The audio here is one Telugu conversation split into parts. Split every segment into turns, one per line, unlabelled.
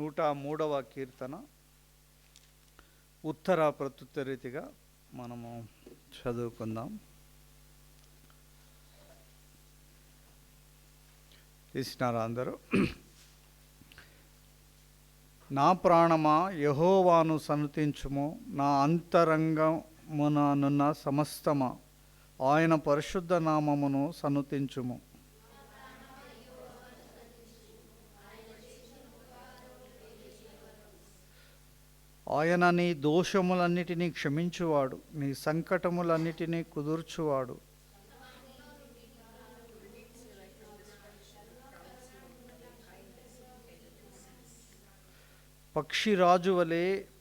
103వ కీర్తన ఉత్తర ప్రత్యుత్తర రీతిగా మనము చదువుకుందాం. తీసినారా అందరూ? నా ప్రాణమా యెహోవాను సన్నుతించుము, నా అంతరంగముననున్న సమస్తమా ఆయన పరిశుద్ధ నామమును సన్నుతించుము. ఆయన నీ దోషములన్నిటినీ క్షమించువాడు, నీ సంకటములన్నిటినీ కుదుర్చువాడు.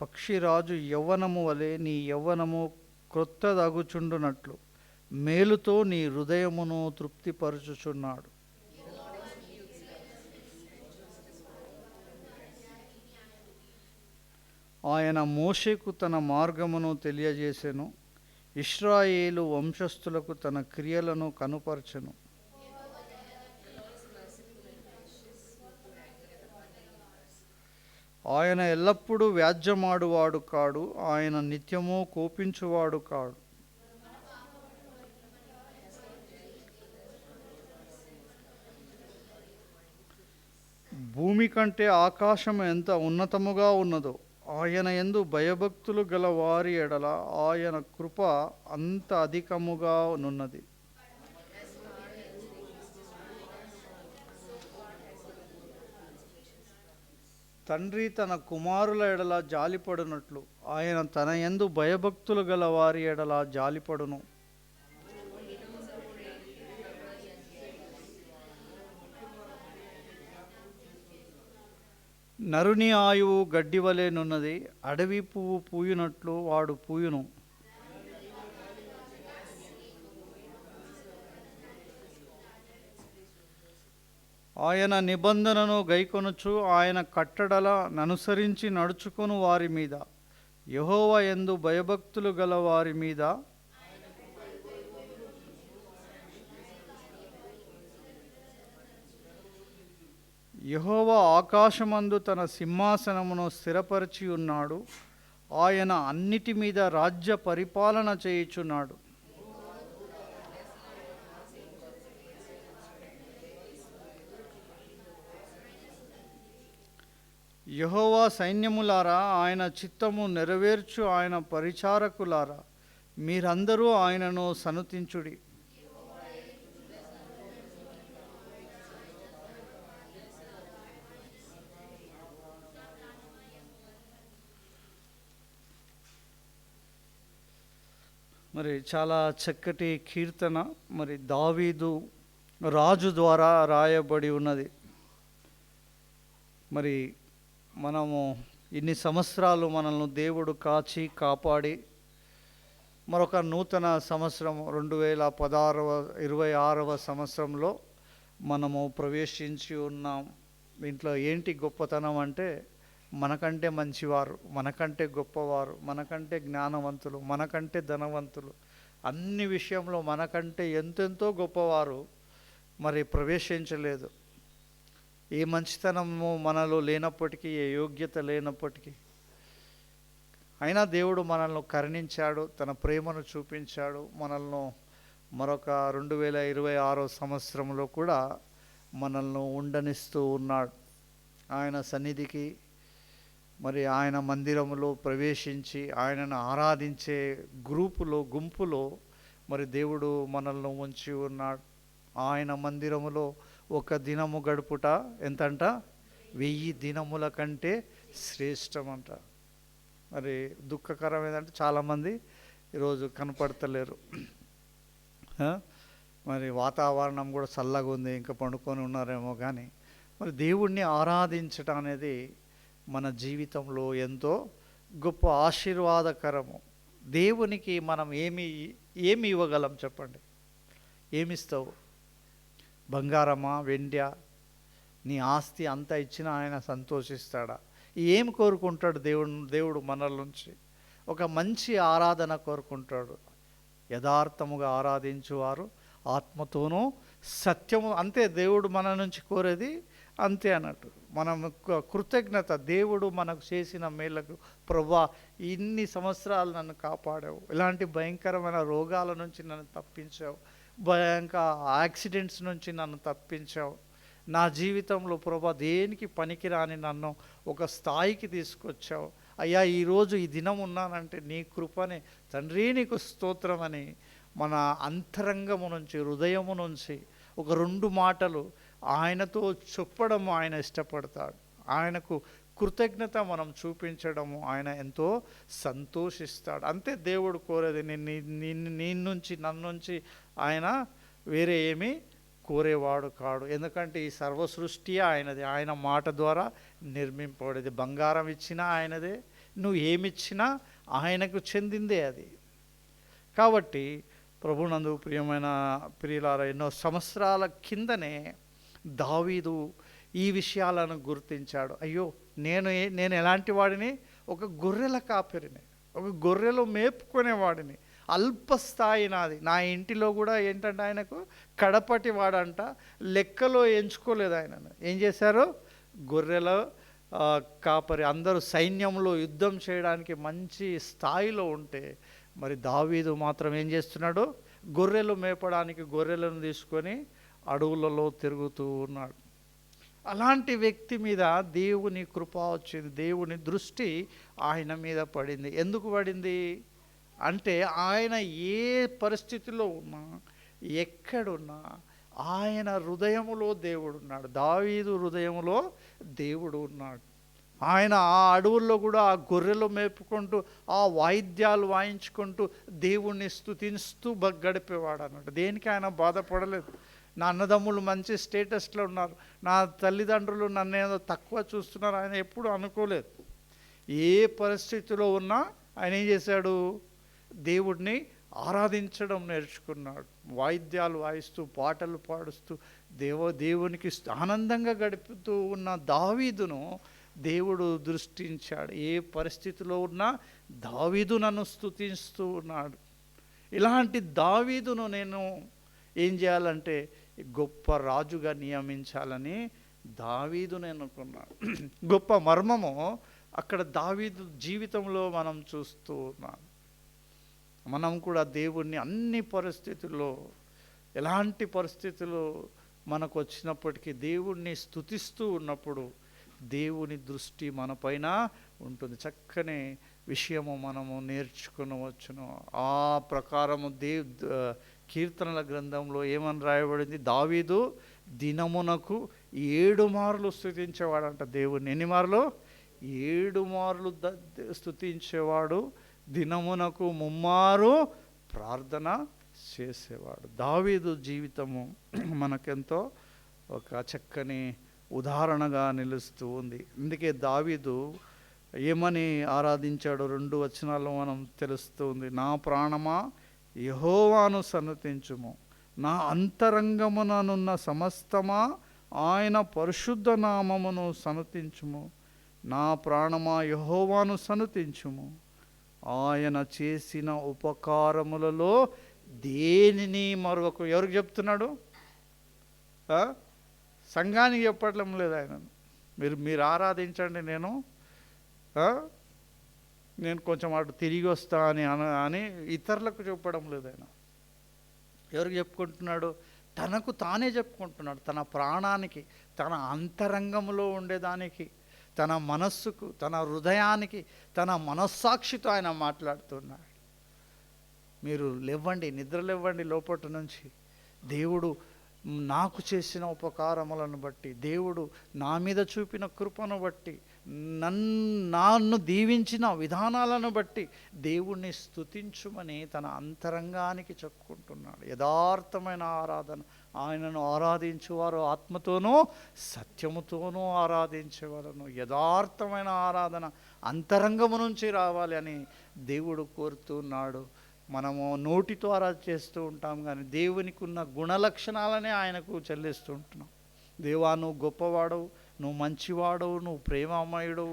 పక్షిరాజు యవ్వనము వలె నీ యవ్వనము క్రొత్తదగుచుండునట్లు మేలుతో నీ హృదయమును తృప్తిపరచుచున్నాడు. ఆయన మోషేకు తన మార్గమును తెలియజేసెను, ఇశ్రాయేలు వంశస్థులకు తన క్రియలను కనుపరచెను. ఆయన ఎల్లప్పుడూ వ్యాజ్యమాడువాడు కాడు, ఆయన నిత్యము కోపించువాడు కాడు. భూమి కంటే ఆకాశం ఎంత ఉన్నతముగా ఉన్నదో ఆయన యందు భయభక్తులు గల వారి ఎడల ఆయన కృప అంత అధికముగా నున్నది. తండ్రి తన కుమారుల ఎడల జాలిపడునట్లు ఆయన తన యందు భయభక్తులు గల వారి ఎడల జాలిపడును. నరుని ఆయువు గడ్డివలెనున్నది, అడవి పువ్వు పూయునట్లు వాడు పూయును. ఆయన నిబంధనను గైకొనుచు ఆయన కట్టడల ననుసరించి నడుచుకొను వారి మీద, యెహోవా యందు భయభక్తులు గల వారి మీద యెహోవా ఆకాశమందు తన సింహాసనమును స్థిరపరిచి ఉన్నాడు. ఆయన అన్నిటి మీద రాజ్య పరిపాలన చేయుచున్నాడు. యెహోవా సైన్యములారా, ఆయన చిత్తము నెరవేర్చు ఆయన పరిచారకులారా, మీరందరూ ఆయనను సన్నుతించుడి. మరి చాలా చక్కటి కీర్తన మరి దావీదు రాజు ద్వారా రాయబడి ఉన్నది. మరి మనము ఇన్ని సంవత్సరాలు మనల్ని దేవుడు కాచి కాపాడి మరొక నూతన సంవత్సరం 2026వ సంవత్సరంలో మనము ప్రవేశించి ఉన్నాం. దీంట్లో ఏంటి గొప్పతనం అంటే, మనకంటే మంచివారు, మనకంటే గొప్పవారు, మనకంటే జ్ఞానవంతులు, మనకంటే ధనవంతులు, అన్ని విషయంలో మనకంటే ఎంతెంతో గొప్పవారు మరి ప్రవేశించలేదు. ఏ మంచితనము మనలో లేనప్పటికీ, ఏ యోగ్యత లేనప్పటికీ అయినా దేవుడు మనల్ని కరుణించాడు, తన ప్రేమను చూపించాడు. మనల్ని మరొక 2026 సంవత్సరంలో కూడా మనల్ని ఉండనిస్తూ ఉన్నాడు. ఆయన సన్నిధికి మరి ఆయన మందిరములో ప్రవేశించి ఆయనను ఆరాధించే గుంపులో మరి దేవుడు మనల్ని ఉంచి ఉన్నాడు. ఆయన మందిరములో ఒక దినము గడుపుట ఎంతంట? 1000 దినముల కంటే శ్రేష్టమంట. మరి దుఃఖకరం ఏంటంటే చాలామంది ఈరోజు కనపడతలేరు. మరి వాతావరణం కూడా చల్లగా ఉంది, ఇంకా పండుకొని ఉన్నారేమో. కానీ మరి దేవుణ్ణి ఆరాధించటం అనేది మన జీవితంలో ఎంతో గొప్ప ఆశీర్వాదకరము. దేవునికి మనం ఏమి ఇవ్వగలం చెప్పండి? ఏమిస్తావు? బంగారమా, వెండ్యా? నీ ఆస్తి అంతా ఇచ్చినా ఆయన సంతోషిస్తాడా? ఏం కోరుకుంటాడు దేవుడు మనల నుంచి? ఒక మంచి ఆరాధన కోరుకుంటాడు. యథార్థముగా ఆరాధించువారు ఆత్మతోనూ సత్యము, అంతే దేవుడు మన నుంచి కోరేది. అంతే అన్నట్టు. మనం కృతజ్ఞత, దేవుడు మనకు చేసిన మేలకు, ప్రభా ఇన్ని సంవత్సరాలు నన్ను కాపాడావు, ఇలాంటి భయంకరమైన రోగాల నుంచి నన్ను తప్పించావు, భయంకర యాక్సిడెంట్స్ నుంచి నన్ను తప్పించావు, నా జీవితంలో ప్రభా దేనికి పనికిరాని నన్ను ఒక స్థాయికి తీసుకొచ్చావు అయ్యా, ఈరోజు ఈ దినం ఉన్నానంటే నీ కృపనే తండ్రి, నీకు స్తోత్రం అని మన అంతరంగము నుంచి, హృదయము నుంచి ఒక 2 మాటలు ఆయనతో చెప్పడము ఆయన ఇష్టపడతాడు. ఆయనకు కృతజ్ఞత మనం చూపించడము ఆయన ఎంతో సంతోషిస్తాడు. అంతే దేవుడు కోరేది. నీ నుంచి, నన్నుంచి ఆయన వేరే ఏమీ కోరేవాడు కాడు. ఎందుకంటే ఈ సర్వ సృష్టి ఆయనది, ఆయన మాట ద్వారా నిర్మింపబడేది. బంగారం ఇచ్చినా ఆయనదే, నువ్వు ఏమిచ్చినా ఆయనకు చెందిందే అది. కాబట్టి ప్రభునందు ప్రియమైన ప్రియులారా, ఎన్నో సంవత్సరాల కిందనే దావీదు ఈ విషయాలను గుర్తించాడు. అయ్యో, నేను ఎలాంటి వాడిని? ఒక గొర్రెల కాపరిని, ఒక గొర్రెలు మేపుకునేవాడిని, అల్పస్థాయి నాది. నా ఇంటిలో కూడా ఏంటంటే ఆయనకు కడపటి వాడంట, లెక్కలో ఎంచుకోలేదు ఆయనను. ఏం చేశారు? గొర్రెల కాపరి. అందరూ సైన్యంలో యుద్ధం చేయడానికి మంచి స్థాయిలో ఉంటే మరి దావీదు మాత్రం ఏం చేస్తున్నాడు? గొర్రెలు మేపడానికి గొర్రెలను తీసుకొని అడవులలో తిరుగుతూ ఉన్నాడు. అలాంటి వ్యక్తి మీద దేవుని కృప వచ్చింది, దేవుని దృష్టి ఆయన మీద పడింది. ఎందుకు పడింది అంటే ఆయన ఏ పరిస్థితిలో ఉన్నా, ఎక్కడున్నా ఆయన హృదయములో దేవుడు ఉన్నాడు. దావీదు హృదయములో దేవుడు ఉన్నాడు. ఆయన ఆ అడవుల్లో కూడా ఆ గొర్రెలు మేపుకుంటూ, ఆ వాయిద్యాలు వాయించుకుంటూ దేవుణ్ణి స్తుతిస్తూ గడిపేవాడు అన్నట్టు. దేనికి ఆయన బాధపడలేదు. నా అన్నదమ్ములు మంచి స్టేటస్లో ఉన్నారు, నా తల్లిదండ్రులు నన్ను ఏదో తక్కువ చూస్తున్నారు, ఆయన ఎప్పుడు అనుకోలేదు. ఏ పరిస్థితిలో ఉన్నా ఆయన ఏం చేశాడు? దేవుడిని ఆరాధించడం నేర్చుకున్నాడు. వాయిద్యాలు వాయిస్తూ, పాటలు పాడుస్తూ దేవునికి ఆనందంగా గడుపుతూ ఉన్న దావీదును దేవుడు దృష్టించాడు. ఏ పరిస్థితిలో ఉన్నా దావీదు నన్ను స్తుతిస్తూ ఉన్నాడు. ఇలాంటి దావీదును నేను ఏం చేయాలంటే గొప్ప రాజుగా నియమించాలని దావీదును అనుకున్నాడు. గొప్ప మర్మము అక్కడ దావీదు జీవితంలో మనం చూస్తూ ఉన్నాం. మనం కూడా దేవుణ్ణి అన్ని పరిస్థితుల్లో, ఎలాంటి పరిస్థితులు మనకు వచ్చినప్పటికీ దేవుణ్ణి స్తుతిస్తూ ఉన్నప్పుడు దేవుని దృష్టి మనపైన ఉంటుంది. చక్కని విషయము మనము నేర్చుకునవచ్చును. ఆ ప్రకారము కీర్తనల గ్రంథంలో ఏమని రాయబడింది? దావీదు దినమునకు 7 మార్లు స్తుతించేవాడంట దేవుణ్ణి. ఎన్ని మార్లు? 7 మార్లు స్తుతించేవాడు. దినమునకు 3 మారు ప్రార్థన చేసేవాడు. దావీదు జీవితము మనకెంతో ఒక చక్కని ఉదాహరణగా నిలుస్తూ ఉంది. అందుకే దావీదు ఏమని ఆరాధించాడు? 2 వచనాల్లో మనం తెలుస్తుంది. నా ప్రాణమా యెహోవాను సన్నతించుము, నా అంతరంగముననున్న సమస్తమా ఆయన పరిశుద్ధ నామమును సన్నతించుము. నా ప్రాణమా యెహోవాను సన్నతించుము, ఆయన చేసిన ఉపకారములలో దేనిని మరొక. ఎవరికి చెప్తున్నాడు? సంఘానికి చెప్పటం లేదు ఆయన. మీరు ఆరాధించండి, నేను కొంచెం అటు తిరిగి వస్తా అని ఇతరులకు చెప్పడం లేదు ఆయన. ఎవరికి చెప్పుకుంటున్నాడు? తనకు తానే చెప్పుకుంటున్నాడు. తన ప్రాణానికి, తన అంతరంగంలో ఉండేదానికి, తన మనస్సుకు, తన హృదయానికి, తన మనస్సాక్షితో ఆయన మాట్లాడుతున్నాడు. మీరు లేవండి, నిద్ర లేవండి లోపటి నుంచి. దేవుడు నాకు చేసిన ఉపకారములను బట్టి, దేవుడు నా మీద చూపిన కృపను బట్టి, నన్ను దీవించిన విధానాలను బట్టి దేవుణ్ణి స్తుతించుమని తన అంతరంగానికి చెప్పుకుంటున్నాడు. యథార్థమైన ఆరాధన. ఆయనను ఆరాధించేవారు ఆత్మతోనూ సత్యముతోనూ ఆరాధించేవారును. యథార్థమైన ఆరాధన అంతరంగము నుంచి రావాలి అని దేవుడు కోరుతున్నాడు. మనము నోటితో ఆరాధన చేస్తూ ఉంటాం, కానీ దేవునికి ఉన్న గుణలక్షణాలనే ఆయనకు చెల్లిస్తూ ఉంటున్నాం. దేవా, నువ్వు గొప్పవాడవు, నువ్వు మంచివాడవు, నువ్వు ప్రేమమయుడు,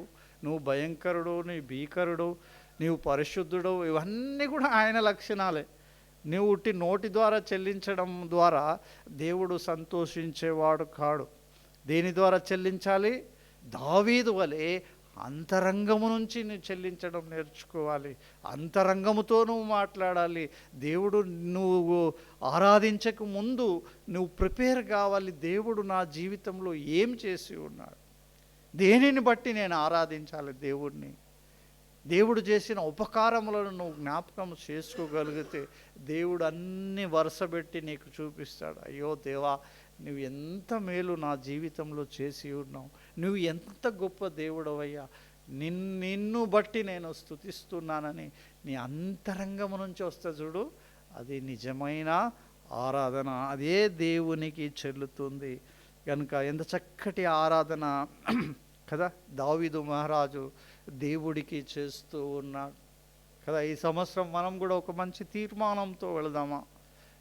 నువ్వు భయంకరుడు, నీ భీకరుడు, నీవు పరిశుద్ధుడు, ఇవన్నీ కూడా ఆయన లక్షణాలే. నువ్వు నోటి ద్వారా చెల్లించడం ద్వారా దేవుడు సంతోషించేవాడు కాడు. దేని ద్వారా చెల్లించాలి? దావీదు వలె అంతరంగము నుంచి నువ్వు చెల్లించడం నేర్చుకోవాలి. అంతరంగముతో నువ్వు మాట్లాడాలి. దేవుడు నువ్వు ఆరాధించక ముందు నువ్వు ప్రిపేర్ కావాలి. దేవుడు నా జీవితంలో ఏం చేసి ఉన్నాడు, దేనిని బట్టి నేను ఆరాధించాలి దేవుడిని. దేవుడు చేసిన ఉపకారములను నువ్వు జ్ఞాపకం చేసుకోగలిగితే దేవుడు అన్ని వరుసబెట్టి నీకు చూపిస్తాడు. అయ్యో దేవా, నువ్వు ఎంత మేలు నా జీవితంలో చేసి ఉన్నావు, నువ్వు ఎంత గొప్ప దేవుడవయ్యా, నిన్ను బట్టి నేను స్తుతిస్తున్నానని నీ అంతరంగము నుంచి వస్తే చూడు, అది నిజమైన ఆరాధన, అదే దేవునికి చెల్లుతుంది. కనుక ఎంత చక్కటి ఆరాధన కదా దావీదు మహారాజు దేవుడికి చేస్తూ ఉన్నాడు కదా. ఈ సంవత్సరం మనం కూడా ఒక మంచి తీర్మానంతో వెళదామా?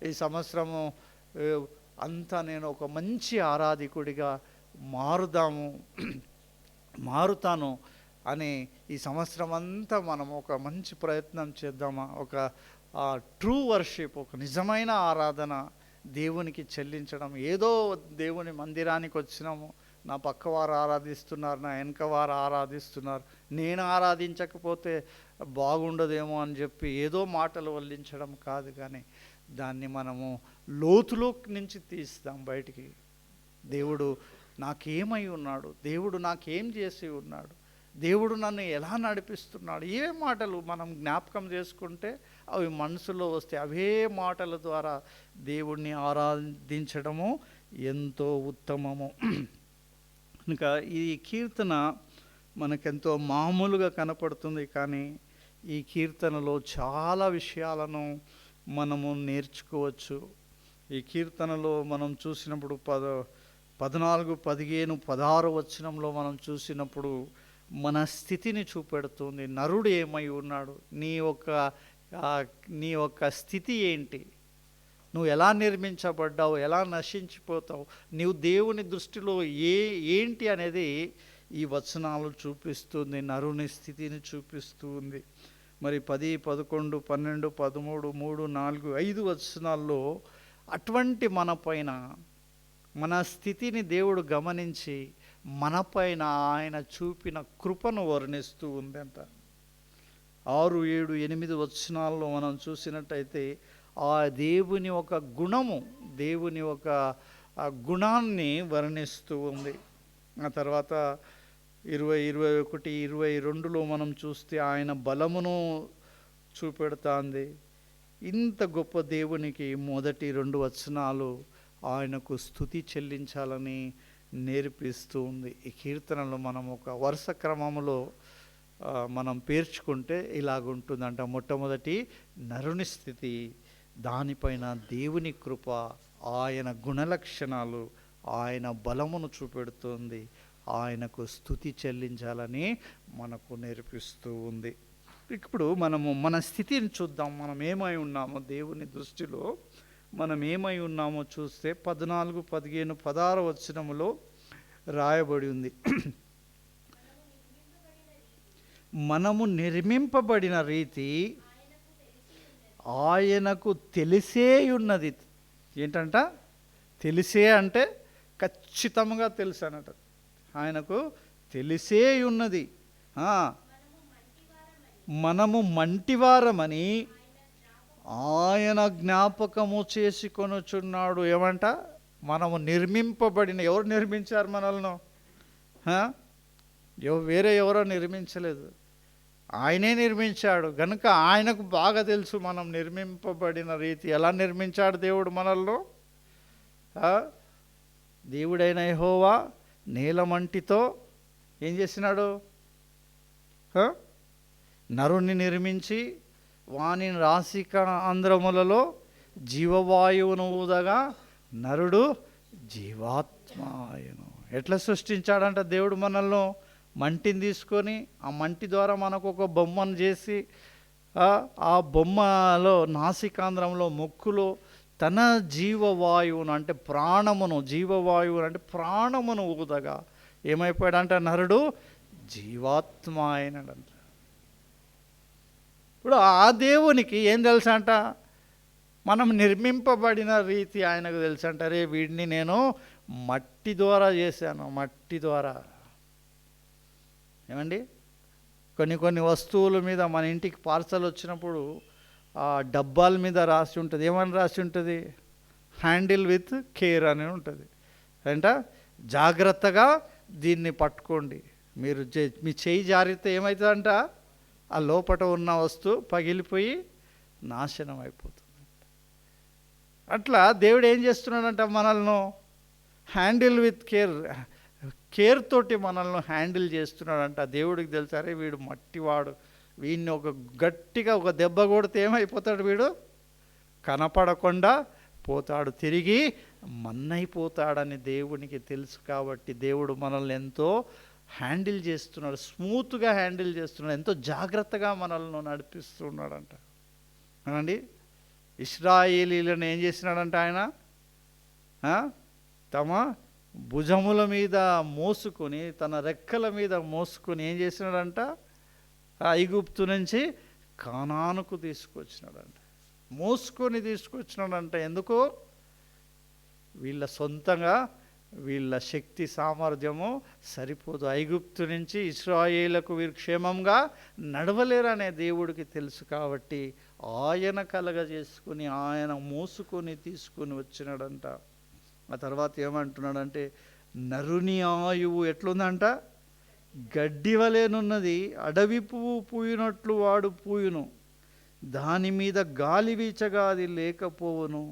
ఈ సంవత్సరము అంతా నేను ఒక మంచి ఆరాధికుడిగా మారుతాను అని ఈ సంవత్సరం అంతా మనం ఒక మంచి ప్రయత్నం చేద్దామా? ఒక ట్రూ వర్షిప్, ఒక నిజమైన ఆరాధన దేవునికి చెల్లించడం. ఏదో దేవుని మందిరానికి వచ్చినాము, నా పక్కవారు ఆరాధిస్తున్నారు, నా వెనకవారు ఆరాధిస్తున్నారు, నేను ఆరాధించకపోతే బాగుండదేమో అని చెప్పి ఏదో మాటలు వల్లించడం కాదు, కానీ దాన్ని మనము లోతులో నుంచి తీస్తాం బయటికి. దేవుడు నాకేమై ఉన్నాడు, దేవుడు నాకేం చేసి ఉన్నాడు, దేవుడు నన్ను ఎలా నడిపిస్తున్నాడు, ఏ మాటలు మనం జ్ఞాపకం చేసుకుంటే అవి మనసులో వస్తే అవే మాటల ద్వారా దేవుణ్ణి ఆరాధించడము ఎంతో ఉత్తమము. ఇంకా ఈ కీర్తన మనకెంతో మామూలుగా కనపడుతుంది, కానీ ఈ కీర్తనలో చాలా విషయాలను మనము నేర్చుకోవచ్చు. ఈ కీర్తనలో మనం చూసినప్పుడు 14, 15, 16 వచనంలో మనం చూసినప్పుడు మన స్థితిని చూపెడుతుంది. నరుడు ఏమై ఉన్నాడు, నీ యొక్క స్థితి ఏంటి, నువ్వు ఎలా నిర్మించబడ్డావు, ఎలా నశించిపోతావు, నీవు దేవుని దృష్టిలో ఏంటి అనేది ఈ వచనాలు చూపిస్తుంది, నరుని స్థితిని చూపిస్తుంది. మరి 10, 11, 12, 13, 3, 4, 5 వచనాల్లో అటువంటి మన స్థితిని దేవుడు గమనించి మనపైన ఆయన చూపిన కృపను వర్ణిస్తూ ఉందంట. 6, 7, 8 వచనాల్లో మనం చూసినట్టయితే ఆ దేవుని ఒక గుణము, దేవుని ఒక గుణాన్ని వర్ణిస్తూ ఉంది. ఆ తర్వాత 20, 21, 22లో మనం చూస్తే ఆయన బలమును చూపెడుతుంది. ఇంత గొప్ప దేవునికి మొదటి 2 వచనాలు ఆయనకు స్తుతి చెల్లించాలని నేర్పిస్తూ ఉంది. ఈ కీర్తనలో మనం ఒక వరుస క్రమంలో మనం పేర్చుకుంటే ఇలాగుంటుందంట. మొట్టమొదటి నరుని స్థితి, దానిపైన దేవుని కృప, ఆయన గుణలక్షణాలు, ఆయన బలమును చూపెడుతుంది, ఆయనకు స్తుతి చెల్లించాలని మనకు నేర్పిస్తూ ఉంది. ఇప్పుడు మనము మన స్థితిని చూద్దాం. మనం ఏమై ఉన్నామో దేవుని దృష్టిలో మనం ఏమై ఉన్నామో చూస్తే 14, 15, 16 వచనములో రాయబడి ఉంది. మనము నిర్మింపబడిన రీతి ఆయనకు తెలిసే ఉన్నది. ఏంటంట? తెలిసే అంటే ఖచ్చితంగా తెలుసు అన్నట. ఆయనకు తెలిసే ఉన్నది. మనము మంటివారమని ఆయన జ్ఞాపకము చేసుకొనుచున్నాడు. ఏమంట? మనము నిర్మింపబడిన. ఎవరు నిర్మించారు మనల్ని? వేరే ఎవరో నిర్మించలేదు, ఆయనే నిర్మించాడు. కనుక ఆయనకు బాగా తెలుసు మనం నిర్మింపబడిన రీతి. ఎలా నిర్మించాడు దేవుడు మనల్ని? దేవుడైన యెహోవా నీలమంటితో ఏం చేసినాడు? నరుణ్ణి నిర్మించి వాని నాసికా ఆంధ్రములలో జీవవాయువును ఊదగా నరుడు జీవాత్మాయను. ఎట్లా సృష్టించాడంట దేవుడు మనల్ని? మంటిని తీసుకొని ఆ మంటి ద్వారా మనకు ఒక బొమ్మను చేసి ఆ బొమ్మలో నాసికాంధ్రంలో ముక్కులో తన జీవవాయువును అంటే ప్రాణమును, జీవవాయువును అంటే ప్రాణమును ఊదగా ఏమైపోయాడంట? నరుడు జీవాత్మ అయినాడంట. ఇప్పుడు ఆ దేవునికి ఏం తెలుసంట? మనం నిర్మింపబడిన రీతి ఆయనకు తెలుసంట. రే వీడిని నేను మట్టి ద్వారా చేశాను, మట్టి ద్వారా. ఏమండి, కొన్ని వస్తువుల మీద మన ఇంటికి పార్సల్ వచ్చినప్పుడు ఆ డబ్బాల మీద రాసి ఉంటుంది. ఏమని రాసి ఉంటుంది? హ్యాండిల్ విత్ కేర్ అని ఉంటుంది. అంటే జాగ్రత్తగా దీన్ని పట్టుకోండి. మీరు మీ చేయి జారితే ఏమవుతుందంట? ఆ లోపల ఉన్న వస్తువు పగిలిపోయి నాశనం అయిపోతుంది. అట్లా దేవుడు ఏం చేస్తున్నాడంట? మనల్ని హ్యాండిల్ విత్ కేర్ తోటి మనల్ని హ్యాండిల్ చేస్తున్నాడంట. దేవుడికి తెలుసారే వీడు మట్టివాడు, వీడిని గట్టిగా ఒక దెబ్బ కొడితే ఏమైపోతాడు? వీడు కనపడకుండా పోతాడు, తిరిగి మన్నైపోతాడని దేవునికి తెలుసు. కాబట్టి దేవుడు మనల్ని ఎంతో హ్యాండిల్ చేస్తున్నాడు, స్మూత్గా హ్యాండిల్ చేస్తున్నాడు, ఎంతో జాగ్రత్తగా మనల్ని నడిపిస్తున్నాడంట. అవునండి, ఇశ్రాయేలీలను ఏం చేసినాడంట? ఆయన తమ భుజముల మీద మోసుకొని, తన రెక్కల మీద మోసుకొని ఏం చేసినాడంట? ఐగుప్తు నుంచి కానానుకు తీసుకొచ్చినాడంట. మోసుకొని తీసుకొచ్చినాడంట. ఎందుకు? వీళ్ళ సొంతంగా వీళ్ళ శక్తి సామర్థ్యము సరిపోదు. ఐగుప్తు నుంచి ఇశ్రాయేలుకు వీరు క్షేమంగా నడవలేరనే దేవుడికి తెలుసు. కాబట్టి ఆయన కలగజేసుకుని, ఆయన మోసుకొని తీసుకొని వచ్చినాడంట. ఆ తర్వాత ఏమంటున్నాడంటే, నరుని ఆయువు ఎట్లుందంట? గడ్డి వలెనున్నది, అడవి పువ్వు పూయినట్లు వాడు పూయును, దాని మీద గాలి వీచగా అది లేకపోవును,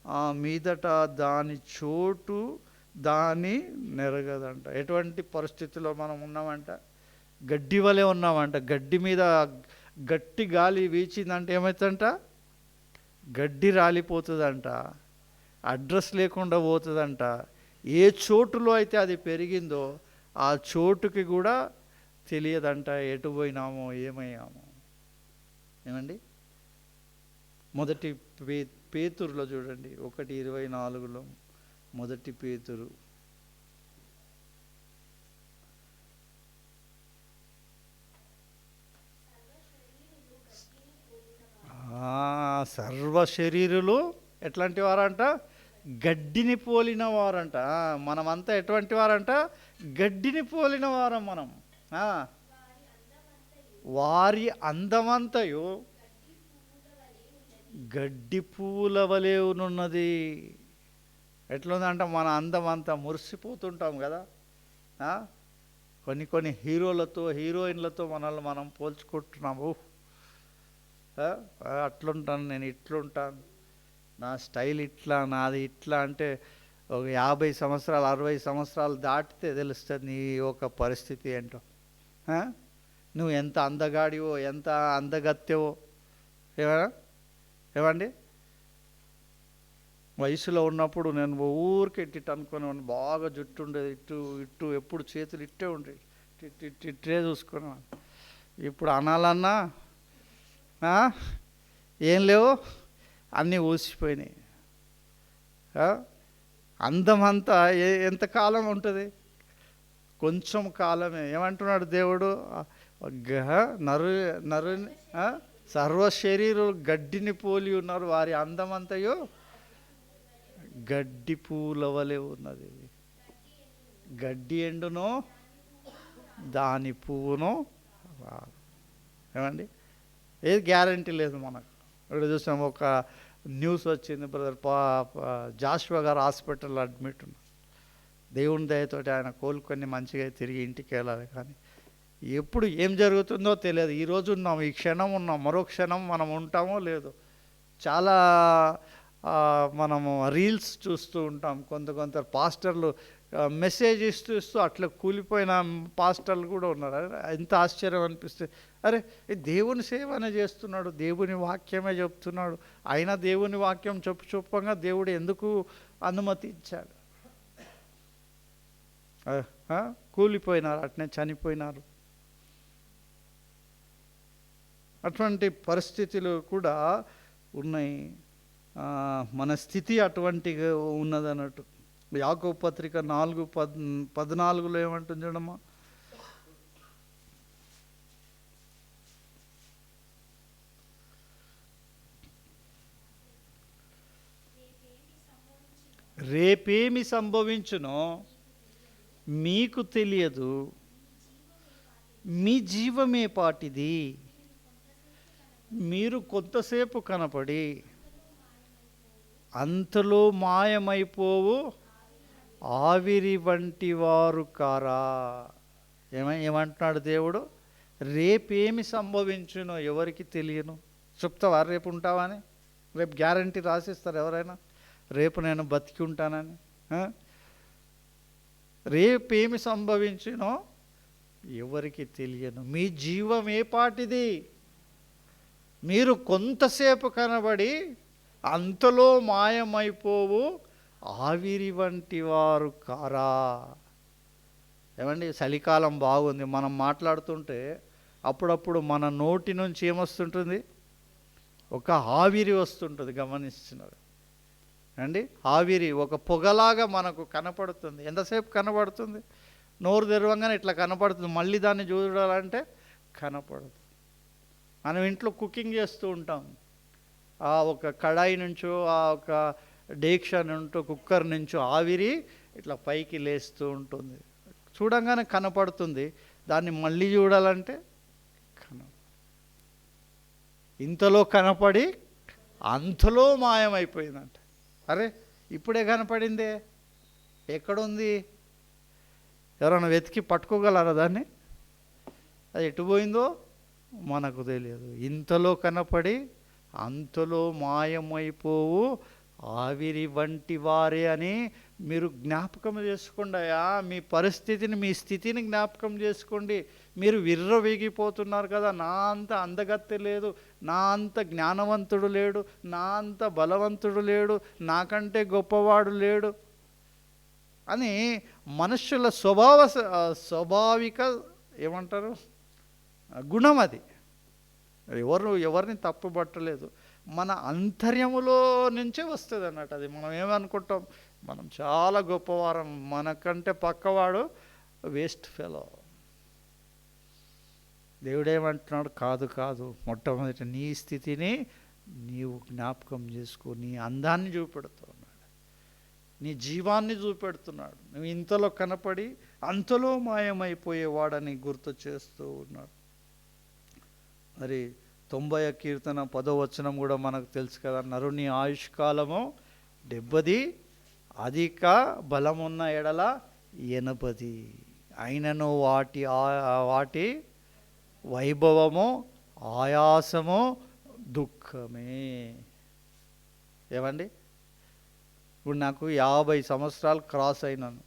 ఆ మీదట దాని చోటు దాని నెరగదంట. ఎటువంటి పరిస్థితిలో మనం ఉన్నామంట? గడ్డి వలె ఉన్నామంట. గడ్డి మీద గట్టి గాలి వీచిందంటే ఏమవుతుందంట? గడ్డి రాలిపోతుందంట, అడ్రస్ లేకుండా పోతుందంట. ఏ చోటులో అయితే అది పెరిగిందో ఆ చోటుకి కూడా తెలియదంట ఎటు పోయినామో ఏమయ్యామో. ఏమండి, మొదటి పేతురులో చూడండి 1:24, మొదటి పేతురు. సర్వ శరీరులు ఎట్లాంటి వారంట? గడ్డిని పోలిన వారంట. మనమంతా ఎటువంటి వారంట? గడ్డిని పోలిన వారం మనం. వారి అందమంతయు గడ్డి పువ్వుల వలె ఉన్నది. ఎట్లుందంట? మన అందమంతా మురిసిపోతుంటాం కదా. కొన్ని హీరోలతో, హీరోయిన్లతో మనల్ని మనం పోల్చుకుంటున్నాము. అట్లుంటాను నేను, ఇట్లుంటాను, నా స్టైల్ ఇట్లా, నాది ఇట్లా అంటే ఒక 50 సంవత్సరాలు 60 సంవత్సరాలు దాటితే తెలుస్తుంది నీ ఒక పరిస్థితి ఏంటో. నువ్వు ఎంత అందగాడివో, ఎంత అందగత్తెవో. ఏమండి, వయసులో ఉన్నప్పుడు నేను ఊరికి ఇట్టు అనుకునేవాడిని. బాగా జుట్టు ఉండేది, ఇట్టు ఎప్పుడు చేతులు ఇట్టే ఉండేది, ఇట్టే చూసుకునేవాడిని. ఇప్పుడు అనాలన్నా ఏం లేవు, అన్నీ ఊసిపోయినాయి. అందమంతా ఎంతకాలం ఉంటుంది? కొంచెం కాలమే. ఏమంటున్నాడు దేవుడు? నరుని సర్వ శరీరులు గడ్డిని పోలి ఉన్నారు, వారి అందమంతయో గడ్డి పూల వలె ఉన్నది. గడ్డి ఎండునో దాని పువ్వునో. ఏమండి, ఏది గ్యారంటీ లేదు మనకు. ఇక్కడ చూసాం, ఒక న్యూస్ వచ్చింది, బ్రదర్ జాషువా గారు హాస్పిటల్లో అడ్మిట్ ఉన్నారు. దేవుని దయతోటి ఆయన కోలుకొని మంచిగా తిరిగి ఇంటికి వెళ్ళాలి. కానీ ఎప్పుడు ఏం జరుగుతుందో తెలియదు. ఈరోజు ఉన్నాం, ఈ క్షణం ఉన్నాం, మరో క్షణం మనం ఉంటామో లేదో. చాలా మనము రీల్స్ చూస్తూ ఉంటాం. కొంత పాస్టర్లు మెసేజ్ ఇస్తూ అట్లా కూలిపోయిన పాస్టర్లు కూడా ఉన్నారు. ఎంత ఆశ్చర్యం అనిపిస్తుంది. అరే, దేవుని సేవనే చేస్తున్నాడు, దేవుని వాక్యమే చెప్తున్నాడు, అయినా దేవుని వాక్యం చెప్పంగా దేవుడు ఎందుకు అనుమతి ఇచ్చాడు? కూలిపోయినారు, అట్నే చనిపోయినారు. అటువంటి పరిస్థితులు కూడా ఉన్నాయి. మన స్థితి అటువంటిగా ఉన్నదన్నట్టు. యాకోబు పత్రిక 4:14 ఏమంటుంది చూడమ్మా. రేపేమి సంభవించునో మీకు తెలియదు, మీ జీవమే పాటిది. మీరు కొంతసేపు కనపడి అంతలో మాయమైపోవు ఆవిరి వంటి వారు కారా. ఏమంటున్నాడు దేవుడు? రేపేమి సంభవించునో ఎవరికి తెలియను. చెప్తావా రేపు ఉంటావా అని? రేపు గ్యారంటీ రాసిస్తారు ఎవరైనా రేపు నేను బతికి ఉంటానని? రేపేమి సంభవించునో ఎవరికి తెలియను. మీ జీవం ఏ పాటిది? మీరు కొంతసేపు కనబడి అంతలో మాయమైపోవు ఆవిరి వంటి వారు కారా. ఏమండి, చలికాలం బాగుంది. మనం మాట్లాడుతుంటే అప్పుడప్పుడు మన నోటి నుంచి ఏమొస్తుంటుంది? ఒక ఆవిరి వస్తుంటుంది. గమనిస్తున్నారు అండి? ఆవిరి ఒక పొగలాగా మనకు కనపడుతుంది. ఎంతసేపు కనపడుతుంది? నోరు తెరవంగానే ఇట్లా కనపడుతుంది. మళ్ళీ దాన్ని చూడాలంటే కనపడుతుంది. మనం ఇంట్లో కుకింగ్ చేస్తూ ఉంటాం. ఆ ఒక కడాయి నుంచో, ఆ ఒక డేక్ష నుంచో, కుక్కర్ నుంచో ఆవిరి ఇట్లా పైకి లేస్తూ ఉంటుంది. చూడంగానే కనపడుతుంది. దాన్ని మళ్ళీ చూడాలంటే ఇంతలో కనపడి అంతలో మాయమైపోయిందంట. అరే ఇప్పుడే కనపడిందే, ఎక్కడుంది? ఎవరైనా వెతికి పట్టుకోగలరా దాన్ని? అది ఎటు పోయిందో మనకు తెలియదు. ఇంతలో కనపడి అంతలో మాయమైపోవు ఆవిరి వంటి వారే అని మీరు జ్ఞాపకం చేసుకోండి. మీ పరిస్థితిని, మీ స్థితిని జ్ఞాపకం చేసుకోండి. మీరు విర్రవీగిపోతున్నారు కదా, నా అంత అందగత్తె లేదు, నా అంత జ్ఞానవంతుడు లేడు, నా అంత బలవంతుడు లేడు, నాకంటే గొప్పవాడు లేడు అని మనుషుల స్వాభావిక ఏమంటారు గుణం అది. ఎవరిని తప్పుపట్టలేదు. మన అంతర్యములో నుంచే వస్తుంది అన్నట్టు. అది మనం ఏమనుకుంటాం? మనం చాలా గొప్పవారం, మనకంటే పక్కవాడు వేస్ట్ ఫెలో. దేవుడేమంటున్నాడు? కాదు కాదు, మొట్టమొదటి నీ స్థితిని నీవు జ్ఞాపకం చేసుకో. నీ అందాన్ని చూపెడుతున్నాడు, నీ జీవాన్ని చూపెడుతున్నాడు. నువ్వు ఇంతలో కనపడి అంతలో మాయమైపోయేవాడని గుర్తు చేస్తూ ఉన్నాడు. మరి 90వ కీర్తన 10వ వచనం కూడా మనకు తెలుసు కదా. నరుని ఆయుష్కాలము 70, అధిక బలమున్న ఎడల 80. అయినను వాటి వైభవము, ఆయాసము, దుఃఖమే. ఏమండి, ఇప్పుడు నాకు 50 సంవత్సరాలు క్రాస్ అయినాను.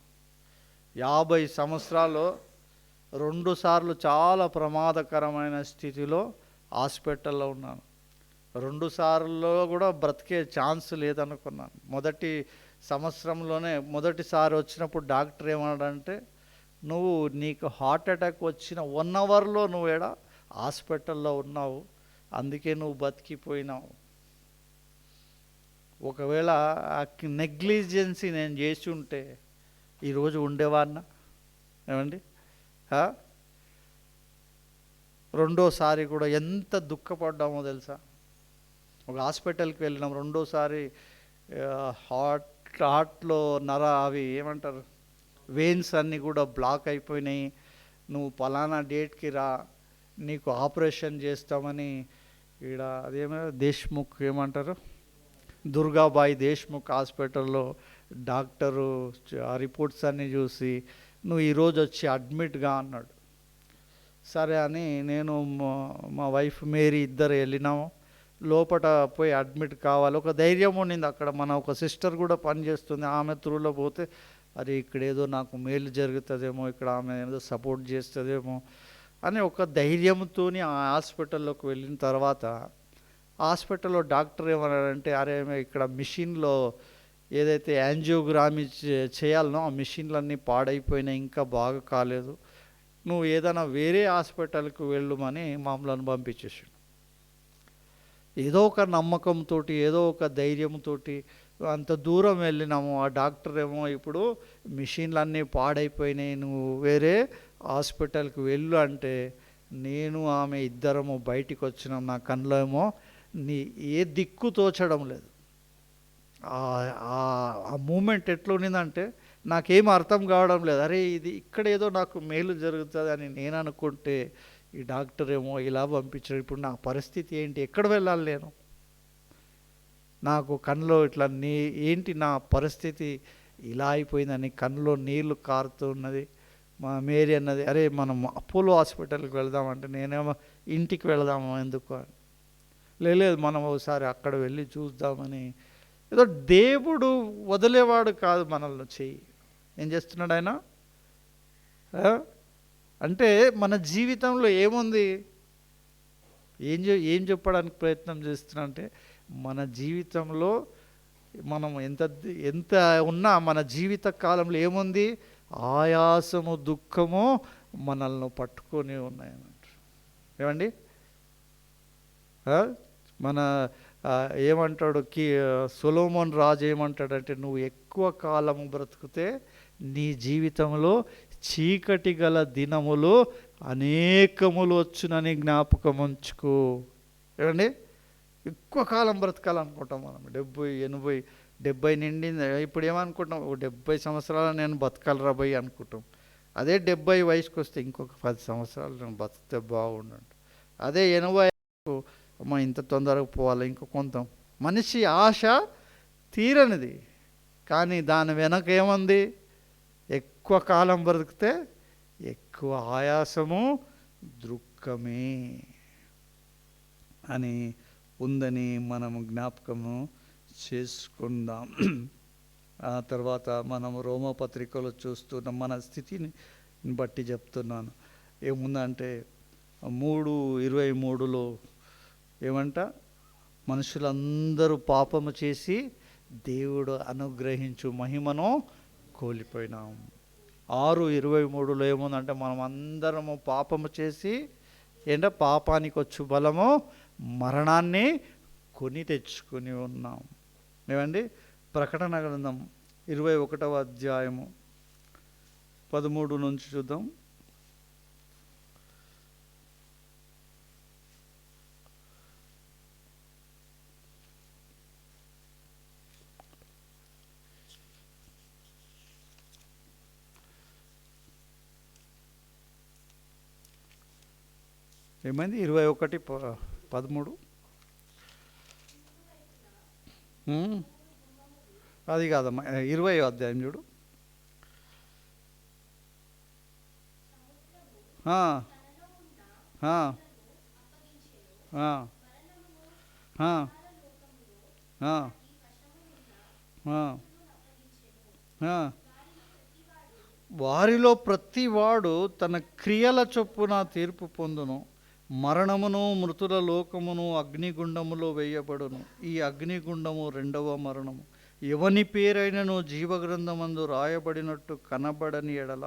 50 సంవత్సరాలు 2 సార్లు చాలా ప్రమాదకరమైన స్థితిలో హాస్పిటల్లో ఉన్నాను. 2 సార్లు కూడా బ్రతికే ఛాన్స్ లేదనుకున్నాను. మొదటి సంవత్సరంలోనే మొదటిసారి వచ్చినప్పుడు డాక్టర్ ఏమన్నాడంటే, నీకు హార్ట్ అటాక్ వచ్చిన 1 అవర్లో నువ్వు హాస్పిటల్లో ఉన్నావు, అందుకే నువ్వు బతికిపోయినావు. ఒకవేళ ఆ నెగ్లిజెన్సీ నేను చేసి ఉంటే ఈరోజు ఉండేవాడినా? ఏమండి, రెండోసారి కూడా ఎంత దుఃఖపడ్డామో తెలుసా? ఒక హాస్పిటల్కి వెళ్ళినాం. రెండోసారి హార్ట్లో అవి ఏమంటారు, వెయిన్స్ అన్నీ కూడా బ్లాక్ అయిపోయినాయి. నువ్వు పలానా డేట్కి రా, నీకు ఆపరేషన్ చేస్తామని అదేమో దేశ్ముఖ్ ఏమంటారు, దుర్గాబాయి దేశ్ముఖ్ హాస్పిటల్లో డాక్టరు ఆ రిపోర్ట్స్ అన్నీ చూసి నువ్వు ఈరోజు వచ్చి అడ్మిట్గా అన్నాడు. సరే అని నేను మా వైఫ్ మేరీ ఇద్దరు వెళ్ళినాము. లోపల పోయి అడ్మిట్ కావాలి. ఒక ధైర్యం ఉండింది. అక్కడ మన ఒక సిస్టర్ కూడా పనిచేస్తుంది. ఆమె త్రూలో పోతే అరే ఇక్కడ ఏదో నాకు మేలు జరుగుతుందేమో, ఇక్కడ ఆమె ఏదో సపోర్ట్ చేస్తుందేమో అని ఒక ధైర్యంతో ఆ హాస్పిటల్లోకి వెళ్ళిన తర్వాత హాస్పిటల్లో డాక్టర్ ఏమన్నాడంటే, అరే ఇక్కడ మిషన్లో ఏదైతే యాంజియోగ్రామీ చేయాలనో ఆ మిషన్లన్నీ పాడైపోయినాయి, ఇంకా బాగా కాలేదు, నువ్వు ఏదైనా వేరే హాస్పిటల్కి వెళ్ళమని మమ్మల్ని పంపించేసాడు. ఏదో ఒక నమ్మకంతో, ఏదో ఒక ధైర్యంతో అంత దూరం వెళ్ళినాము. ఆ డాక్టర్ ఏమో ఇప్పుడు మిషన్లన్నీ పాడైపోయినాయి, నువ్వు వేరే హాస్పిటల్కి వెళ్ళు అంటే, నేను ఆమె ఇద్దరము బయటికి వచ్చినాం. నా కళ్ళలో ఏమో ఏ దిక్కు తోచడం లేదు. ఆ మూమెంట్ ఎట్లుండిందంటే నాకేం అర్థం కావడం లేదు. అరే ఇది ఇక్కడ ఏదో నాకు మేలు జరుగుతుంది అని నేను అనుకుంటే ఈ డాక్టర్ ఏమో ఇలా పంపించాడు. ఇప్పుడు నా పరిస్థితి ఏంటి? ఎక్కడ వెళ్ళాలి నేను? నాకు కళ్ళలో ఇట్లా ఏంటి నా పరిస్థితి ఇలా అయిపోయిందని కళ్ళలో నీళ్లు కారుతున్నది. మా మేరీ అన్నది, అరే మనం అపోలో హాస్పిటల్కి వెళ్దామంటే నేనేమో ఇంటికి వెళదాము ఎందుకు అని. లేదు మనం ఒకసారి అక్కడ వెళ్ళి చూద్దామని. ఏదో దేవుడు వదిలేవాడు కాదు మనల్ని. చెయ్యి ఏం చేస్తున్నాడు ఆయన అంటే మన జీవితంలో ఏముంది? ఏం చెప్పడానికి ప్రయత్నం చేస్తున్నా అంటే మన జీవితంలో మనం ఎంత ఉన్నా మన జీవిత కాలంలో ఏముంది? ఆయాసము దుఃఖము మనల్ని పట్టుకొని ఉన్నాయన్నట్టు. ఏమండి మన ఏమంటాడు సొలొమోన్ రాజు ఏమంటాడంటే, నువ్వు ఎక్కువ కాలం బ్రతికితే నీ జీవితంలో చీకటి గల దినములు అనేకములు వచ్చునని జ్ఞాపకం ఉంచుకో. ఏమండి ఎక్కువ కాలం బ్రతకాలనుకుంటాం మనం. 70, 80, 70 నిండింది. ఇప్పుడు ఏమనుకుంటాం? 70 సంవత్సరాలు నేను బతకాలరా పోయి అనుకుంటాం. అదే 70 వయసుకు వస్తే ఇంకొక 10 సంవత్సరాలు నేను బతికితే బాగుండండి. అదే 80 అమ్మ ఇంత తొందరగా పోవాలి ఇంకో కొంత. మనిషి ఆశ తీరనిది, కానీ దాని వెనక ఏముంది? ఎక్కువ కాలం బ్రతికితే ఎక్కువ ఆయాసము దుఃఖమే అని ఉందని మనము జ్ఞాపకము చేసుకుందాం. ఆ తర్వాత మనము రోమపత్రికలో చూస్తున్నాం. మన స్థితిని బట్టి చెప్తున్నాను. ఏముందంటే 3:23లో ఏమంట? మనుషులందరూ పాపము చేసి దేవుడు అనుగ్రహించు మహిమను కోల్పోయినాం. 6:23లో ఏముందంటే మనం అందరము పాపము చేసి పాపానికి వచ్చు బలము మరణాన్ని కొని తెచ్చుకొని ఉన్నాం. ఏమండి ప్రకటన గ్రంథం 21వ అధ్యాయము 13 నుంచి చూద్దాం. ఏమైంది? 21:13 అది కాదమ్మా, 20వ అధ్యాయం చూడు. వారిలో ప్రతివాడు తన క్రియల చొప్పున తీర్పు పొందును. మరణమును మృతుల లోకమును అగ్నిగుండములో వేయబడును. ఈ అగ్నిగుండము రెండవ మరణము. ఎవని పేరైనను జీవగ్రంథమందు రాయబడినట్టు కనబడని ఎడల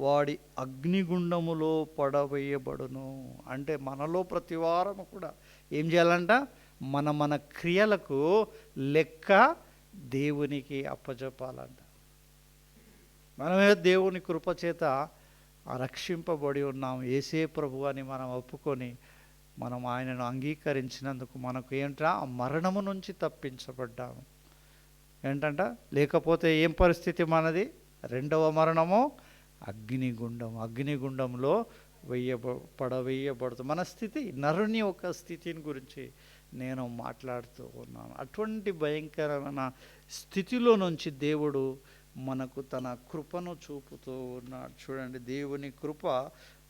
వాడి అగ్నిగుండములో పడవేయబడును. అంటే మనలో ప్రతి వారము కూడా ఏం చేయాలంట? మన క్రియలకు లెక్క దేవునికి అప్పచెప్పాలంట. మనమే దేవుని కృపచేత రక్షింపబడి ఉన్నాం. యేసే ప్రభు అని మనం ఒప్పుకొని మనం ఆయనను అంగీకరించినందుకు మనకు ఏంట్రా? మరణము నుంచి తప్పించబడ్డాము. ఏంటంట? లేకపోతే ఏం పరిస్థితి మనది? రెండవ మరణము అగ్నిగుండం. అగ్నిగుండంలో పడవేయబడుతుంది మన స్థితి. నరుని ఒక స్థితిని గురించి నేను మాట్లాడుతూ ఉన్నాను. అటువంటి భయంకరమైన స్థితిలో నుంచి దేవుడు మనకు తన కృపను చూపుతూ ఉన్నాడు. చూడండి దేవుని కృప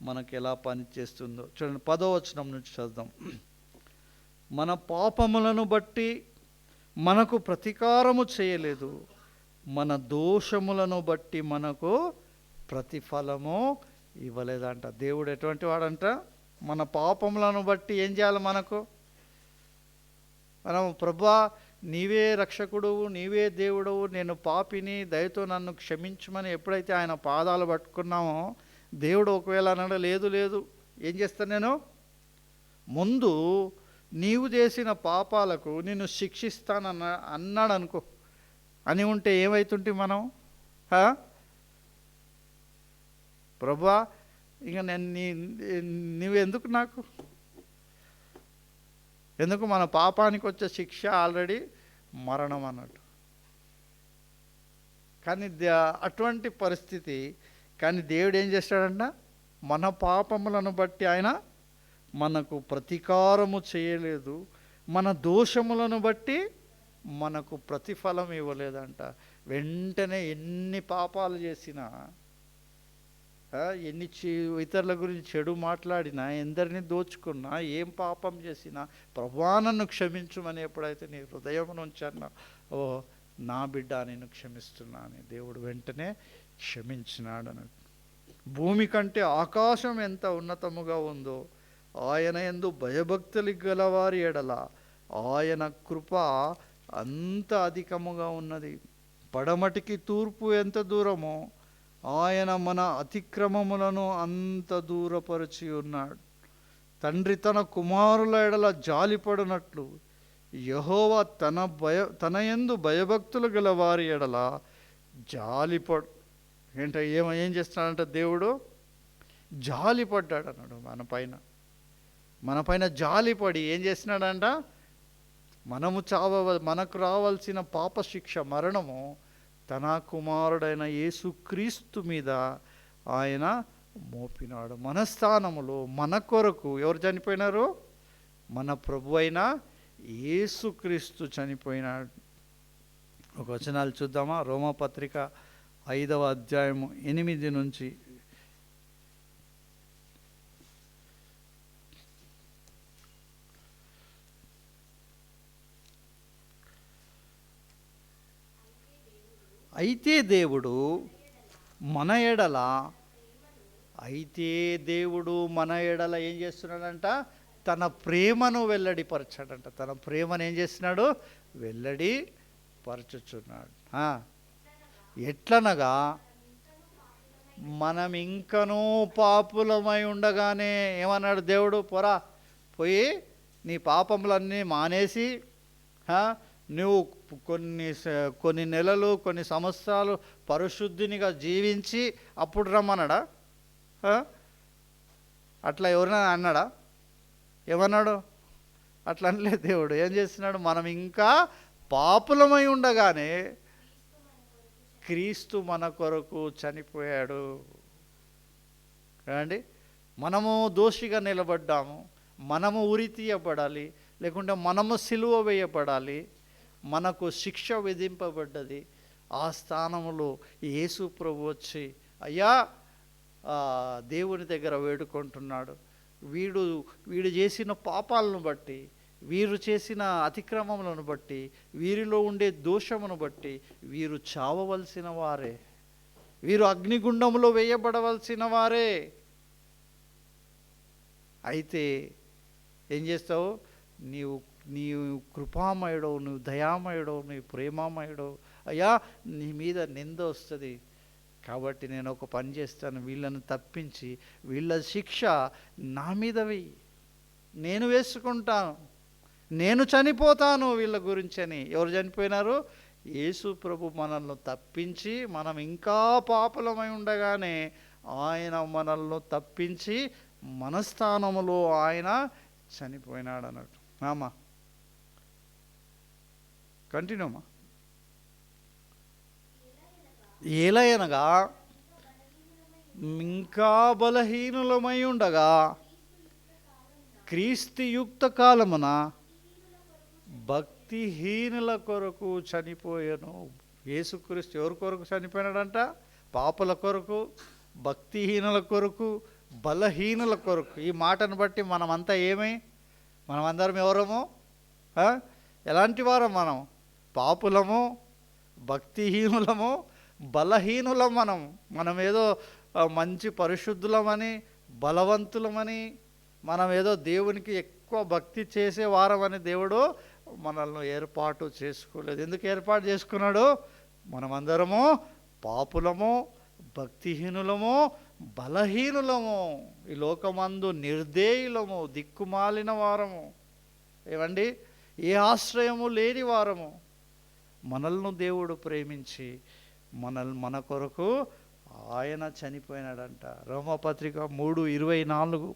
మనకు ఎలా పనిచేస్తుందో చూడండి. 10వ వచనం నుంచి చదువుదాం. మన పాపములను బట్టి మనకు ప్రతీకారము చేయలేదు, మన దోషములను బట్టి మనకు ప్రతిఫలము ఇవ్వలేదంట. దేవుడు ఎటువంటి వాడంట? మన పాపములను బట్టి ఏం చేయాలి? మనం ప్రభువా నీవే రక్షకుడువు, నీవే దేవుడవు, నేను పాపిని, దయతో నన్ను క్షమించమని ఎప్పుడైతే ఆయన పాదాలు పట్టుకున్నామో, దేవుడు ఒకవేళ అన్నాడు, లేదు ఏం చేస్తాను నేను? ముందు నీవు చేసిన పాపాలకు నిన్ను అన్నాడు అనుకో. అని ఉంటే ఏమవుతుంటే మనం ప్రభువా ఇంకా నువ్వెందుకు నాకు? ఎందుకు? మన పాపానికి వచ్చే శిక్ష ఆల్రెడీ మరణం అన్నట్టు. కానీ అటువంటి పరిస్థితి. కానీ దేవుడు ఏం చేస్తాడంట, మన పాపములను బట్టి ఆయన మనకు ప్రతీకారము చేయలేదు, మన దోషములను బట్టి మనకు ప్రతిఫలం ఇవ్వలేదంట. వెంటనే ఎన్ని పాపాలు చేసినా, ఎన్ని ఇతరుల గురించి చెడు మాట్లాడినా, ఎందరిని దోచుకున్నా, ఏం పాపం చేసినా, ప్రభువా నన్ను క్షమించుమని ఎప్పుడైతే నీ హృదయం నుంచి అన్నా, ఓ నా బిడ్డ నేను క్షమిస్తున్నా అని దేవుడు వెంటనే క్షమించినాడు అన్నట్టు. భూమి కంటే ఆకాశం ఎంత ఉన్నతముగా ఉందో ఆయన యందు భయభక్తులు గలవారి ఎడల ఆయన కృప అంత అధికముగా ఉన్నది. పడమటికి తూర్పు ఎంత దూరమో ఆయన మన అతిక్రమములను అంత దూరపరిచి ఉన్నాడు. తండ్రి తన కుమారుల ఎడల జాలిపడినట్లు యెహోవా తన యందు భయభక్తులు గల వారి ఎడల జాలిపడు. ఏం చేస్తున్నాడంట, దేవుడు జాలిపడ్డాడు అన్నాడు మన పైన జాలిపడి ఏం చేస్తున్నాడంట, మనకు రావాల్సిన పాప శిక్ష మరణము తన కుమారుడైన యేసుక్రీస్తు మీద ఆయన మోపినాడు. మన స్థానములో మన కొరకు ఎవరు చనిపోయినారు, మన ప్రభు అయిన యేసుక్రీస్తు చనిపోయినాడు. ఒక వచనాలు చూద్దామా? రోమపత్రిక 5వ అధ్యాయము 8 నుంచి. అయితే దేవుడు మన ఎడల ఏం చేస్తున్నాడంట, తన ప్రేమను వెల్లడిపరచాడంట. తన ప్రేమను ఏం చేస్తున్నాడు, వెల్లడిపరచుచున్నాడు. ఎట్లనగా మనం ఇంకనూ పాపులమై ఉండగానే ఏమన్నాడు దేవుడు, పోయి నీ పాపములన్నీ మానేసి నువ్వు కొన్ని నెలలు కొన్ని సంవత్సరాలు పరిశుద్ధినిగా జీవించి అప్పుడు రమ్మన్నాడా? అట్లా ఎవరైనా అన్నాడా? ఏమన్నాడు? అట్లా అనలేదు. దేవుడు ఏం చేస్తున్నాడు, మనం ఇంకా పాపులమై ఉండగానే క్రీస్తు మన కొరకు చనిపోయాడు. అండి, మనము దోషిగా నిలబడ్డాము, మనము ఉరి తీయబడాలి, లేకుంటే మనము సిలువ వేయబడాలి, మనకు శిక్ష విధింపబడ్డది. ఆ స్థానంలో యేసు ప్రభు వచ్చి అయ్యా దేవుని దగ్గర వేడుకుంటున్నాడు. వీడు చేసిన పాపాలను బట్టి, వీరు చేసిన అతిక్రమములను బట్టి, వీరిలో ఉండే దోషమును బట్టి వీరు చావవలసిన వారే, వీరు అగ్నిగుండంలో వేయబడవలసిన వారే. అయితే ఏం చేస్తావు, నీవు కృపామయుడవు, నువ్వు దయామయుడవు, నువ్వు ప్రేమామయుడవు. అయ్యా నీ మీద నింద వస్తుంది కాబట్టి నేను ఒక పని చేస్తాను, వీళ్ళను తప్పించి వీళ్ళ శిక్ష నా మీద వెయ్యి, నేను వేసుకుంటాను, నేను చనిపోతాను వీళ్ళ గురించి అని. ఎవరు చనిపోయినారు? యేసు ప్రభు మనల్ని తప్పించి, మనం ఇంకా పాపులమై ఉండగానే ఆయన మనల్ని తప్పించి మన స్థానములో ఆయన చనిపోయినాడు అన్నట్టు. అమ్మా కంటిన్యూ అమ్మా. ఏలయనగా ఇంకా బలహీనులమై ఉండగా క్రీస్తు యుక్త కాలమున భక్తిహీనుల కొరకు చనిపోయాను. యేసుక్రీస్తు ఎవరి కొరకు చనిపోయినాడంట? పాపుల కొరకు, భక్తిహీనుల కొరకు, బలహీనుల కొరకు. ఈ మాటను బట్టి మనమంతా మనమందరం ఎవరము? ఎలాంటి వారం మనం? పాపులము, భక్తిహీనులము, బలహీనులం. మనం ఏదో మంచి పరిశుద్ధులమని, బలవంతులమని, మనం ఏదో దేవునికి ఎక్కువ భక్తి చేసే వారమని దేవుడు మనల్ని ఏర్పాటు చేసుకోలేదు. ఎందుకు ఏర్పాటు చేసుకున్నాడు? మనమందరము పాపులము, భక్తిహీనులము, బలహీనులము, ఈ లోకమందు నిర్దేయులము, దిక్కుమాలిన వారము, ఏమండి, ఏ ఆశ్రయము లేని వారము. మనల్ని దేవుడు ప్రేమించి మన కొరకు ఆయన చనిపోయినాడంట. రోమపత్రిక 3:24.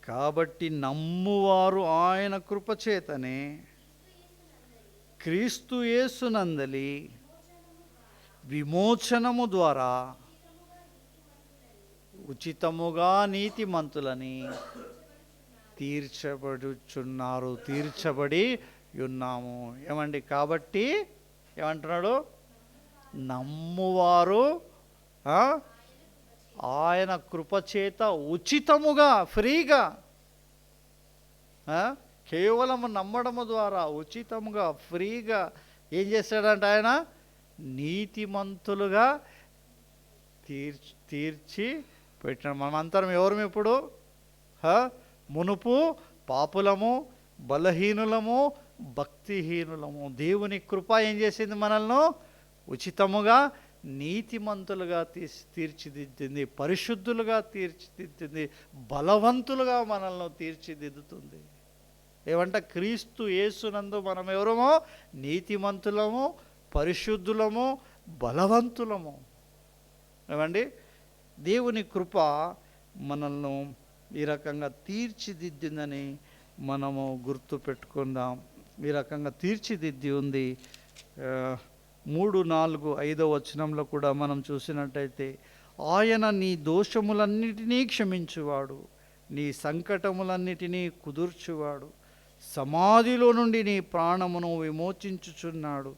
కాబట్టి నమ్మువారు ఆయన కృపచేతనే క్రీస్తు యేసునందలి విమోచనము ద్వారా ఉచితముగా నీతిమంతులని తీర్చబడి ఉన్నాము. ఏమండి, కాబట్టి ఏమంటున్నాడు? నమ్మువారు ఆయన కృపచేత ఉచితముగా, ఫ్రీగా, కేవలం నమ్మడము ద్వారా ఉచితముగా, ఫ్రీగా ఏం చేస్తాడంట? ఆయన నీతిమంతులుగా తీర్చి పెట్టిన. మనమంతరం ఎవరు ఇప్పుడు? మునుపు పాపులము, బలహీనులము, భక్తిహీనులము. దేవుని కృప ఏం చేసింది? మనల్ని ఉచితముగా నీతిమంతులుగా తీర్చిదిద్దింది, పరిశుద్ధులుగా తీర్చిదిద్దింది, బలవంతులుగా మనల్ని తీర్చిదిద్దుతుంది. ఏమంట? క్రీస్తు యేసునందు మనం ఎవరమో? నీతిమంతులము, పరిశుద్ధులము, బలవంతులము. ఏమండి, దేవుని కృప మనల్ని ఈ రకంగా తీర్చిదిద్దిందని మనము గుర్తు పెట్టుకుందాం. ఈ రకంగా తీర్చిదిద్ది ఉంది. 3, 4, 5వ వచనంలో కూడా మనం చూసినట్టయితే, ఆయన నీ దోషములన్నిటినీ క్షమించువాడు, నీ సంకటములన్నిటినీ కుదుర్చువాడు, సమాధిలో నుండి నీ ప్రాణమును విమోచించుచున్నాడు,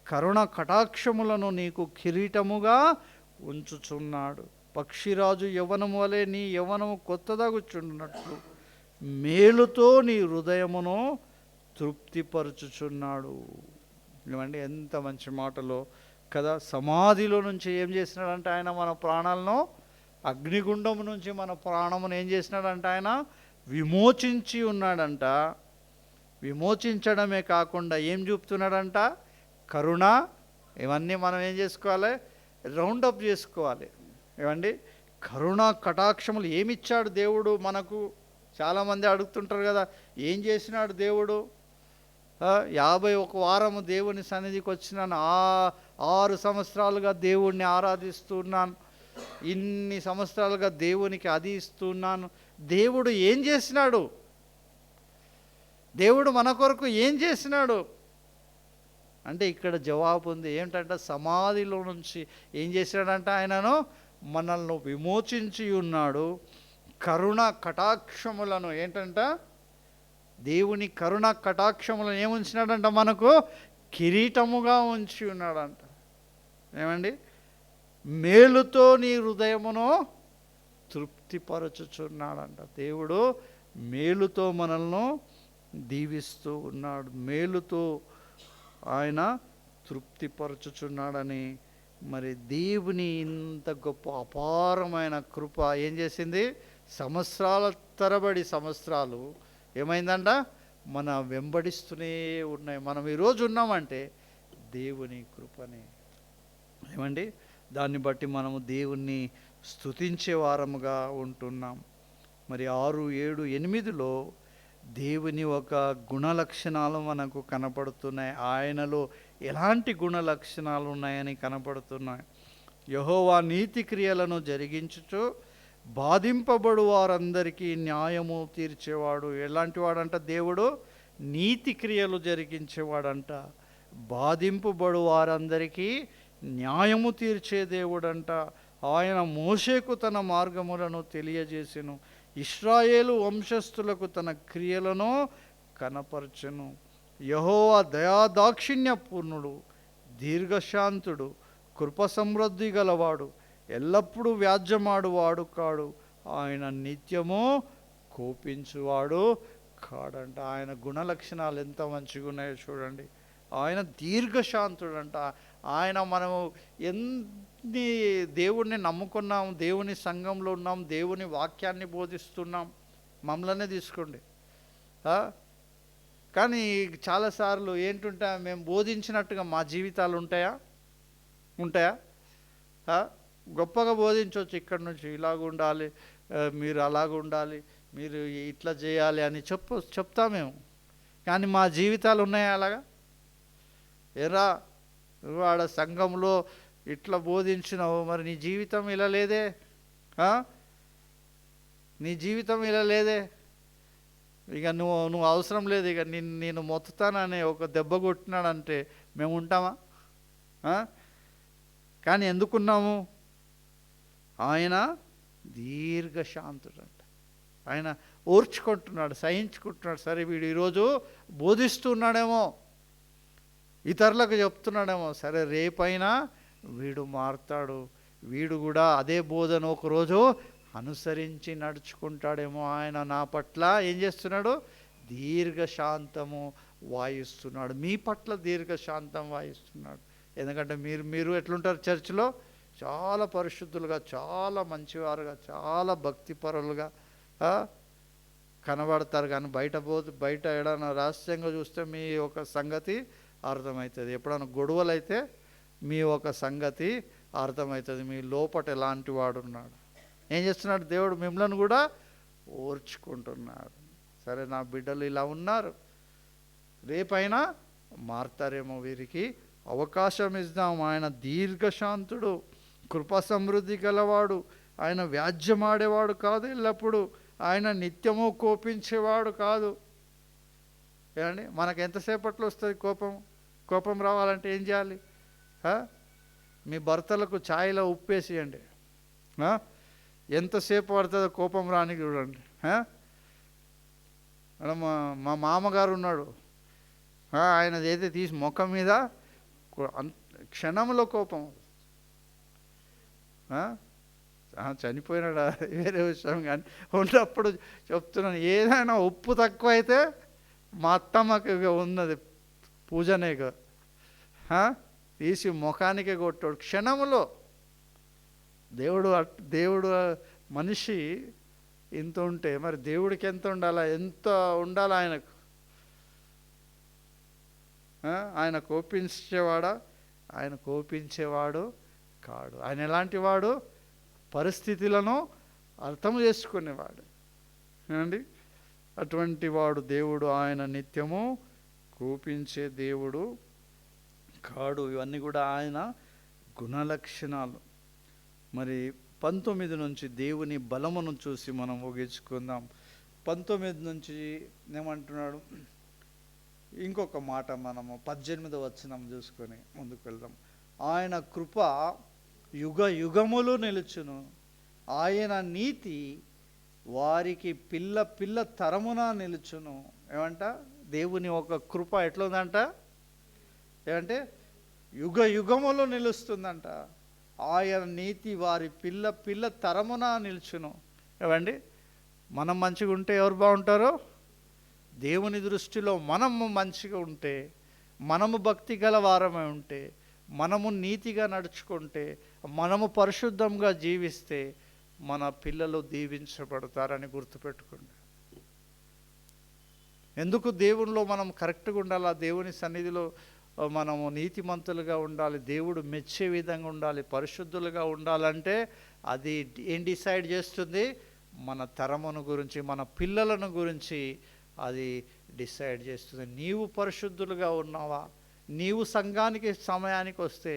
కరుణ కటాక్షములను నీకు కిరీటముగా ఉంచుచున్నాడు, పక్షిరాజు యవ్వనము వలె నీ యవ్వనము కొత్తదగుచున్నట్లు మేలుతో నీ హృదయమును తృప్తిపరచుచున్నాడు. ఏమండి, ఎంత మంచి మాటలో కదా! సమాధిలో నుంచి ఏం చేసినాడంటే ఆయన మన ప్రాణాలను, అగ్నిగుండం నుంచి మన ప్రాణమును ఏం చేసినాడంట? ఆయన విమోచించి ఉన్నాడంట. విమోచించడమే కాకుండా ఏం చూపుతున్నాడంట? కరుణ. ఇవన్నీ మనం ఏం చేసుకోవాలి? రౌండప్ చేసుకోవాలి. ఏమండి, కరుణ కటాక్షములు ఏమిచ్చాడు దేవుడు మనకు? చాలామంది అడుగుతుంటారు కదా, ఏం చేసినాడు దేవుడు? 51 వారము దేవుని సన్నిధికి వచ్చినాను, 6 సంవత్సరాలుగా దేవుణ్ణి ఆరాధిస్తున్నాను, ఇన్ని సంవత్సరాలుగా దేవునికి అది ఇస్తున్నాను. దేవుడు ఏం చేసినాడు? దేవుడు మన కొరకు ఏం చేసినాడు అంటే ఇక్కడ జవాబు ఉంది. ఏమిటంటే సమాధిలో నుంచి ఏం చేసినాడంట? ఆయనను మనల్ని విమోచించి ఉన్నాడు. కరుణ కటాక్షములను ఏంటంట? దేవుని కరుణ కటాక్షములను ఏముంచినాడంట? మనకు కిరీటముగా ఉంచి ఉన్నాడంట. ఏమండి, మేలుతో నీ హృదయమును తృప్తిపరచుచున్నాడంట. దేవుడు మేలుతో మనల్ని దీవిస్తూ ఉన్నాడు, మేలుతో ఆయన తృప్తిపరచుచున్నాడని. మరి దేవుని ఇంత గొప్ప అపారమైన కృప ఏం చేసింది? సంవత్సరాల తరబడి సంవత్సరాలు ఏమైందంట? మన వెంబడిస్తూనే ఉన్నాయి. మనం ఈరోజు ఉన్నామంటే దేవుని కృపనే. ఏమండి, దాన్ని బట్టి మనము దేవుణ్ణి స్తుతించే వారముగా ఉంటున్నాం. మరి 6, 7, 8లో దేవుని ఒక గుణలక్షణాలు మనకు కనపడుతున్నాయి. ఆయనలో ఎలాంటి గుణలక్షణాలు ఉన్నాయని కనపడుతున్నాయి. యెహోవా నీతి క్రియలను జరిగించుచు బాధింపబడు వారందరికీ న్యాయము తీర్చేవాడు. ఎలాంటి వాడంట? దేవుడు నీతి క్రియలు జరిగించేవాడంట. బాధింపబడు వారందరికీ న్యాయము తీర్చే దేవుడంట. ఆయన మోషేకు తన మార్గములను తెలియజేసెను, ఇశ్రాయేలు వంశస్థులకు తన క్రియలను కనపరచెను. యెహోవా దయాదాక్షిణ్యపూర్ణుడు, దీర్ఘశాంతుడు, కృప సమృద్ధి గలవాడు, ఎల్లప్పుడూ వ్యాజ్యమాడువాడు కాడు, ఆయన నిత్యము కోపించువాడు కాడంట. ఆయన గుణలక్షణాలు ఎంత మంచిగా ఉన్నాయో చూడండి. ఆయన దీర్ఘశాంతుడంట. ఆయన మనము ఎన్ని దేవుణ్ణి నమ్ముకున్నాం, దేవుని సంఘంలో ఉన్నాం, దేవుని వాక్యాన్ని బోధిస్తున్నాం, మమ్మల్నే తీసుకోండి. కానీ చాలాసార్లు ఏంటుంటా, మేము బోధించినట్టుగా మా జీవితాలు ఉంటాయా? గొప్పగా బోధించవచ్చు, ఇక్కడి నుంచి ఇలాగ ఉండాలి, మీరు అలాగ ఉండాలి, మీరు ఇట్లా చేయాలి అని చెప్తామేమో. కానీ మా జీవితాలు ఉన్నాయా అలాగా? ఏరా నువ్వు ఆడ సంఘంలో ఇట్లా బోధించినావు, మరి నీ జీవితం ఇలా లేదే, నీ జీవితం ఇలా లేదే. ఇక నువ్వు అవసరం లేదు, ఇక నేను మొత్తుతానని ఒక దెబ్బ కొట్టినాడంటే మేము ఉంటామా? కానీ ఎందుకున్నాము? ఆయన దీర్ఘశాంతుడు అంట. ఆయన ఓర్చుకుంటున్నాడు, సహించుకుంటున్నాడు. సరే వీడు ఈరోజు బోధిస్తున్నాడేమో, ఇతరులకు చెప్తున్నాడేమో, సరే రేపైనా వీడు మారుతాడు, వీడు కూడా అదే బోధన ఒకరోజు అనుసరించి నడుచుకుంటాడేమో. ఆయన నా పట్ల ఏం చేస్తున్నాడు? దీర్ఘశాంతము వాయిస్తున్నాడు. మీ పట్ల దీర్ఘశాంతం వాయిస్తున్నాడు. ఎందుకంటే మీరు ఎట్లుంటారు? చర్చిలో చాలా పరిశుద్ధులుగా, చాలా మంచివారుగా, చాలా భక్తిపరులుగా కనబడతారు. కానీ బయట ఏడైనా రహస్యంగా చూస్తే మీ ఒక సంగతి అర్థమవుతుంది. ఎప్పుడైనా గొడవలు అయితే మీ ఒక సంగతి అర్థమవుతుంది. మీ లోపట ఎలాంటి వాడు ఉన్నాడు. ఏం చేస్తున్నాడు? దేవుడు మిమ్మల్ని కూడా ఓర్చుకుంటున్నాడు. సరే నా బిడ్డలు ఇలా ఉన్నారు, రేపైనా మారుతారేమో, వీరికి అవకాశం ఇద్దాం. ఆయన దీర్ఘశాంతుడు, కృపా సమృద్ధి గలవాడు, ఆయన వ్యాజ్యమాడేవాడు కాదు, ఎల్లప్పుడూ ఆయన నిత్యము కోపించేవాడు కాదు. ఏమండి, మనకు ఎంతసేపట్లో వస్తుంది కోపం రావాలంటే ఏం చేయాలి? మీ భర్తలకు ఛాయ్లో ఉప్పేసియండి, ఎంతసేపు పడుతుందో కోపం రానికి చూడండి. మా మామగారు ఉన్నాడు, ఆయన ఏదైతే తీసి ముఖం మీద క్షణంలో కోపం. చనిపోయినాడా వేరే విషయం, కానీ ఉన్నప్పుడు చెప్తున్నాను, ఏదైనా ఉప్పు తక్కువ అయితే మా అత్తమ్మకి ఉన్నది పూజనే, తీసి ముఖానికే కొట్టాడు క్షణంలో. దేవుడు మనిషి ఇంత ఉంటే మరి దేవుడికి ఎంత ఉండాలా? ఎంత ఉండాలా ఆయనకు? ఆయన కోపించేవాడా? ఆయన కోపించేవాడు కాడు. ఆయన ఎలాంటి వాడు? పరిస్థితులను అర్థం చేసుకునేవాడు అండి. అటువంటి వాడు దేవుడు. ఆయన నిత్యము కోపించే దేవుడు కాడు. ఇవన్నీ కూడా ఆయన గుణలక్షణాలు. మరి 19 నుంచి దేవుని బలమును చూసి మనం ముగించుకుందాం. 19 నుంచి ఏమంటున్నాడు? ఇంకొక మాట మనము 18వ వచనం చూసుకొని ముందుకు వెళ్దాం. ఆయన కృప యుగ యుగములు నిలుచును, ఆయన నీతి వారికి పిల్ల తరమున నిలుచును. ఏమంట? దేవుని ఒక కృప ఎట్లుందంట? ఏమంటే యుగ యుగములు నిలుస్తుందంట. ఆయన నీతి వారి పిల్ల తరమున నిలుచును. ఏమండి, మనం మంచిగా ఉంటే ఎవరు బాగుంటారో? దేవుని దృష్టిలో మనము మంచిగా ఉంటే, మనము భక్తి గల వారమై ఉంటే, మనము నీతిగా నడుచుకుంటే, మనము పరిశుద్ధంగా జీవిస్తే మన పిల్లలు దీవించబడతారని గుర్తుపెట్టుకోండి. ఎందుకు దేవునిలో మనం కరెక్ట్గా ఉండాలా? దేవుని సన్నిధిలో మనము నీతిమంతులుగా ఉండాలి, దేవుడు మెచ్చే విధంగా ఉండాలి, పరిశుద్ధులుగా ఉండాలంటే అది ఏం డిసైడ్ చేస్తుంది? మన తరమును గురించి, మన పిల్లలను గురించి అది డిసైడ్ చేస్తుంది. నీవు పరిశుద్ధులుగా ఉన్నావా? నీవు సంఘానికి సమయానికి వస్తే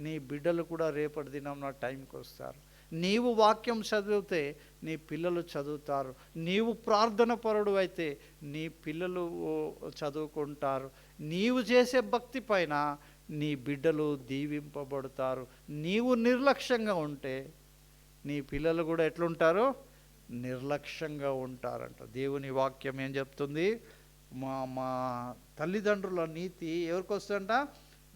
నీ బిడ్డలు కూడా రేపటి దినం నా టైంకి వస్తారు. నీవు వాక్యం చదివితే నీ పిల్లలు చదువుతారు. నీవు ప్రార్థన పరుడు అయితే నీ పిల్లలు చదువుకుంటారు. నీవు చేసే భక్తి పైన నీ బిడ్డలు దీవింపబడతారు. నీవు నిర్లక్ష్యంగా ఉంటే నీ పిల్లలు కూడా ఎట్లుంటారు? నిర్లక్ష్యంగా ఉంటారంట. దేవుని వాక్యం ఏం చెప్తుంది? మా తల్లిదండ్రుల నీతి ఎవరికి వస్తుందంట?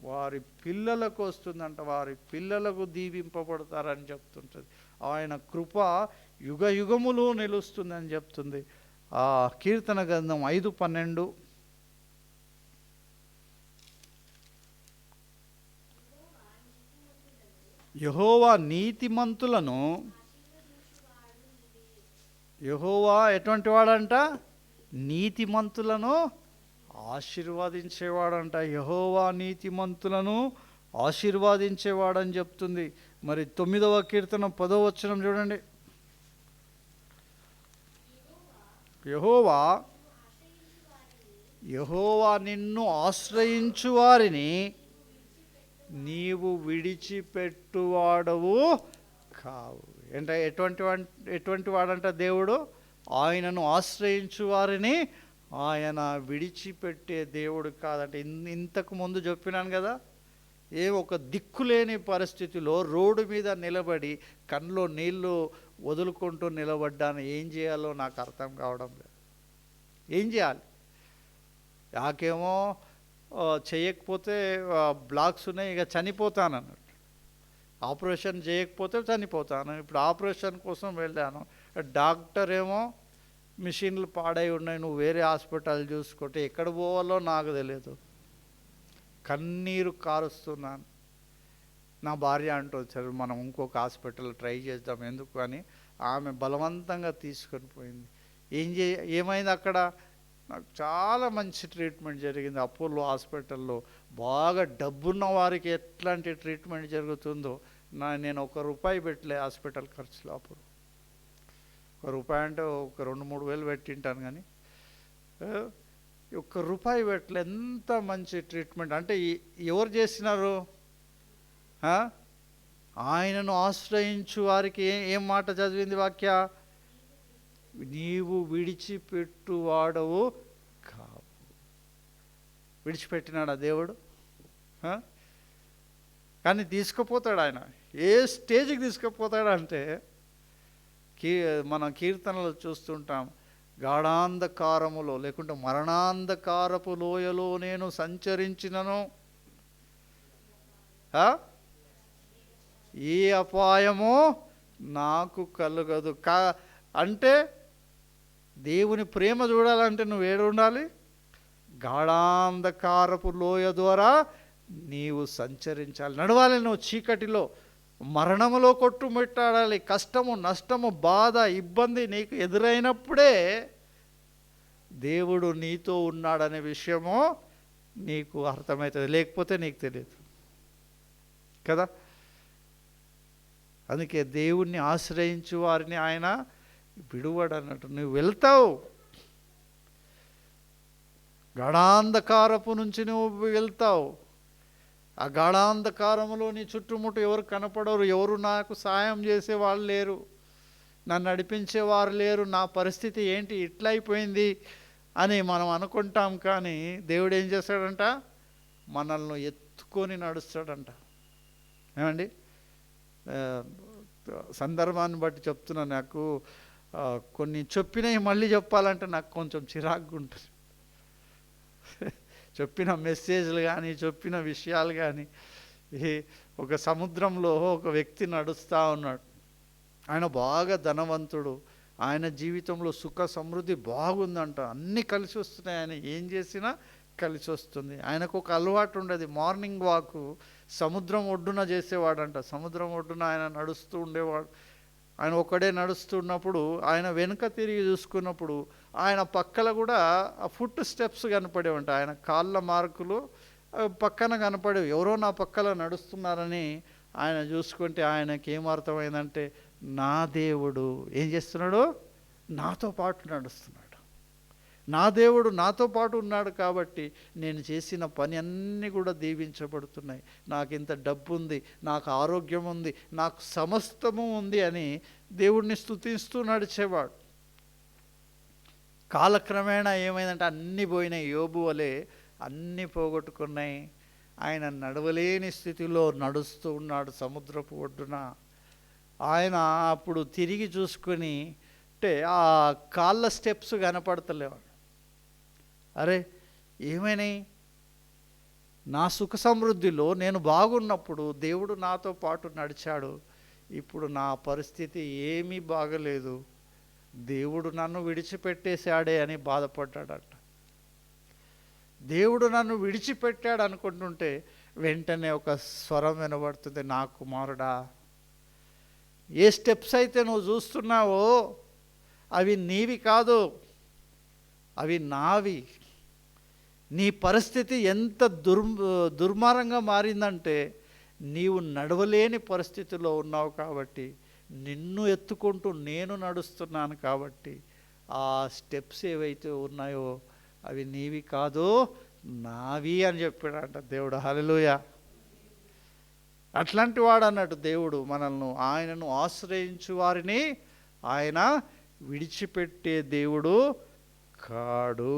వారి పిల్లలకు వస్తుందంట. వారి పిల్లలకు దీవింపబడతారని చెప్తుంటుంది. ఆయన కృప యుగ యుగములు నిలుస్తుందని చెప్తుంది. ఆ కీర్తన గ్రంథం 5:12. యెహోవా నీతిమంతులను, యెహోవా ఎటువంటి వాడంట? నీతిమంతులను ఆశీర్వదించేవాడంట. యెహోవా నీతిమంతులను ఆశీర్వదించేవాడని చెప్తుంది. మరి 9వ కీర్తన 10వ వచనం చూడండి. యెహోవా నిన్ను ఆశ్రయించు వారిని నీవు విడిచిపెట్టువాడవు కావు. అంటే ఎటువంటి వాడంట దేవుడు? ఆయనను ఆశ్రయించు వారిని ఆయన విడిచిపెట్టే దేవుడు కాదంటే. ఇంతకు ముందు చెప్పినాను కదా, ఒక దిక్కులేని పరిస్థితిలో రోడ్డు మీద నిలబడి కళ్ళలో నీళ్లు వదులుకుంటూ నిలబడ్డాను. ఏం చేయాలో నాకు అర్థం కావడం లేదు. ఏం చేయాలి? నాకేమో చేయకపోతే బ్లాక్స్ ఉన్నాయి, ఇక చనిపోతాను అన్నట్టు. ఆపరేషన్ చేయకపోతే చనిపోతాను. ఇప్పుడు ఆపరేషన్ కోసం వెళ్ళాను. డాక్టర్ ఏమో మిషన్లు పాడై ఉన్నాయి, నువ్వు వేరే హాస్పిటల్ చూసుకుంటే ఎక్కడ పోవాలో నాకు తెలియదు. కన్నీరు కారుస్తున్నాను. నా భార్య అంటూ వచ్చారు, మనం ఇంకొక హాస్పిటల్ ట్రై చేద్దాం ఎందుకు అని. ఆమె బలవంతంగా తీసుకొని పోయింది. ఏమైంది అక్కడ? నాకు చాలా మంచి ట్రీట్మెంట్ జరిగింది అపోలో హాస్పిటల్లో. బాగా డబ్బున్న వారికి ఎట్లాంటి ట్రీట్మెంట్ జరుగుతుందో నేను ₹1 పెట్టలే హాస్పిటల్ ఖర్చులో. అప్పుడు ₹1 అంటే ఒక 2-3 వేలు పెట్టింటాను, కానీ ₹1 పెట్టలే. ఎంత మంచి ట్రీట్మెంట్ అంటే ఎవరు చేసినారు? ఆయనను ఆశ్రయించు వారికి ఏం మాట చదివింది వాక్య? నీవు విడిచిపెట్టు వాడవు కావు. విడిచిపెట్టినాడా దేవుడు? కానీ తీసుకుపోతాడు ఆయన. ఏ స్టేజ్కి తీసుకుపోతాడంటే, మనం కీర్తనలు చూస్తుంటాం, గాఢాంధకారములో లేకుంటే మరణాంధకారపు లోయలో నేను సంచరించినను ఏ అపాయమో నాకు కలుగదు. అంటే దేవుని ప్రేమ చూడాలంటే నువ్వు ఏడు ఉండాలి? గాఢాంధకారపు లోయ ద్వారా నీవు సంచరించాలి, నడవాలి. నువ్వు చీకటిలో మరణములో కొట్టుమిట్టాడాలి. కష్టము, నష్టము, బాధ, ఇబ్బంది నీకు ఎదురైనప్పుడే దేవుడు నీతో ఉన్నాడనే విషయము నీకు అర్థమవుతుంది, లేకపోతే నీకు తెలియదు కదా. అందుకే దేవుణ్ణి ఆశ్రయించు వారిని ఆయన విడువడు అన్నట్టు. నువ్వు వెళ్తావు, గాఢాంధకారపు నుంచి నువ్వు వెళ్తావు. ఆ గాఢాంధకారములో నీ చుట్టుముట్టు ఎవరు కనపడరు, ఎవరు నాకు సాయం చేసే వాళ్ళు లేరు, నన్ను నడిపించేవారు లేరు, నా పరిస్థితి ఏంటి ఇట్లా అయిపోయింది అని మనం అనుకుంటాం. కానీ దేవుడు ఏం చేస్తాడంట? మనల్ని ఎత్తుకొని నడుస్తాడంట. ఏమండి, సందర్భాన్ని బట్టి చెప్తున్నా. నాకు కొన్ని చెప్పినవి మళ్ళీ చెప్పాలంటే నాకు కొంచెం చిరాకుగా ఉంటుంది. చెప్పిన మెసేజ్లు కానీ, చెప్పిన విషయాలు కానీ. ఒక సముద్రంలో ఒక వ్యక్తి నడుస్తూ ఉన్నాడు. ఆయన బాగా ధనవంతుడు. ఆయన జీవితంలో సుఖ సమృద్ధి బాగుందంట, అన్నీ కలిసి వస్తున్నాయి. ఆయన ఏం చేసినా కలిసి వస్తుంది. ఆయనకు ఒక అలవాటు ఉండేది, మార్నింగ్ వాక్ సముద్రం ఒడ్డున చేసేవాడంట. సముద్రం ఒడ్డున ఆయన నడుస్తూ ఉండేవాడు. ఆయన ఒక్కడే నడుస్తున్నప్పుడు ఆయన వెనుక తిరిగి చూసుకున్నప్పుడు ఆయన పక్కల కూడా ఆ ఫుట్ స్టెప్స్ కనపడేవంట. ఆయన కాళ్ళ మార్కులు పక్కన కనపడేవి. ఎవరో నా పక్కన నడుస్తున్నారని ఆయన చూసుకుంటే ఆయనకి ఏమర్థమైందంటే, నా దేవుడు ఏం చేస్తున్నాడు? నాతో పాటు నడుస్తున్నాడు. నా దేవుడు నాతో పాటు ఉన్నాడు కాబట్టి నేను చేసిన పని అన్నీ కూడా దీవించబడుతున్నాయి. నాకు ఇంత డబ్బు ఉంది, నాకు ఆరోగ్యం ఉంది, నాకు సమస్తము ఉంది అని దేవుడిని స్తుతిస్తూ నడిచేవాడు. కాలక్రమేణా ఏమైందంటే అన్నీ పోయినాయి. యోబు వలె అన్నీ పోగొట్టుకున్నాయి. ఆయన నడవలేని స్థితిలో నడుస్తూ ఉన్నాడు సముద్రపు ఒడ్డున. ఆయన అప్పుడు తిరిగి చూసుకొని అంటే ఆ కాళ్ళ స్టెప్స్ కనపడతలేవాడు. అరే ఏమైనాయి? నా సుఖ సమృద్ధిలో నేను బాగున్నప్పుడు దేవుడు నాతో పాటు నడిచాడు, ఇప్పుడు నా పరిస్థితి ఏమీ బాగలేదు, దేవుడు నన్ను విడిచిపెట్టేశాడే అని బాధపడ్డాడట. దేవుడు నన్ను విడిచిపెట్టాడు అనుకుంటుంటే వెంటనే ఒక స్వరం వినబడుతుంది, నా కుమారుడా, ఏ స్టెప్స్ అయితే నువ్వు చూస్తున్నావో అవి నీవి కాదు, అవి నావి. నీ పరిస్థితి ఎంత దుర్మార్గంగా మారిందంటే నీవు నడవలేని పరిస్థితిలో ఉన్నావు కాబట్టి నిన్ను ఎత్తుకుంటూ నేను నడుస్తున్నాను కాబట్టి ఆ స్టెప్స్ ఏవైతే ఉన్నాయో అవి నీవి కాదు, నావి అని చెప్పాడంట దేవుడు. హల్లెలూయా. అట్లాంటి వాడు అన్నట్టు దేవుడు మనల్ని. ఆయనను ఆశ్రయించు వారిని ఆయన విడిచిపెట్టే దేవుడు కాడు.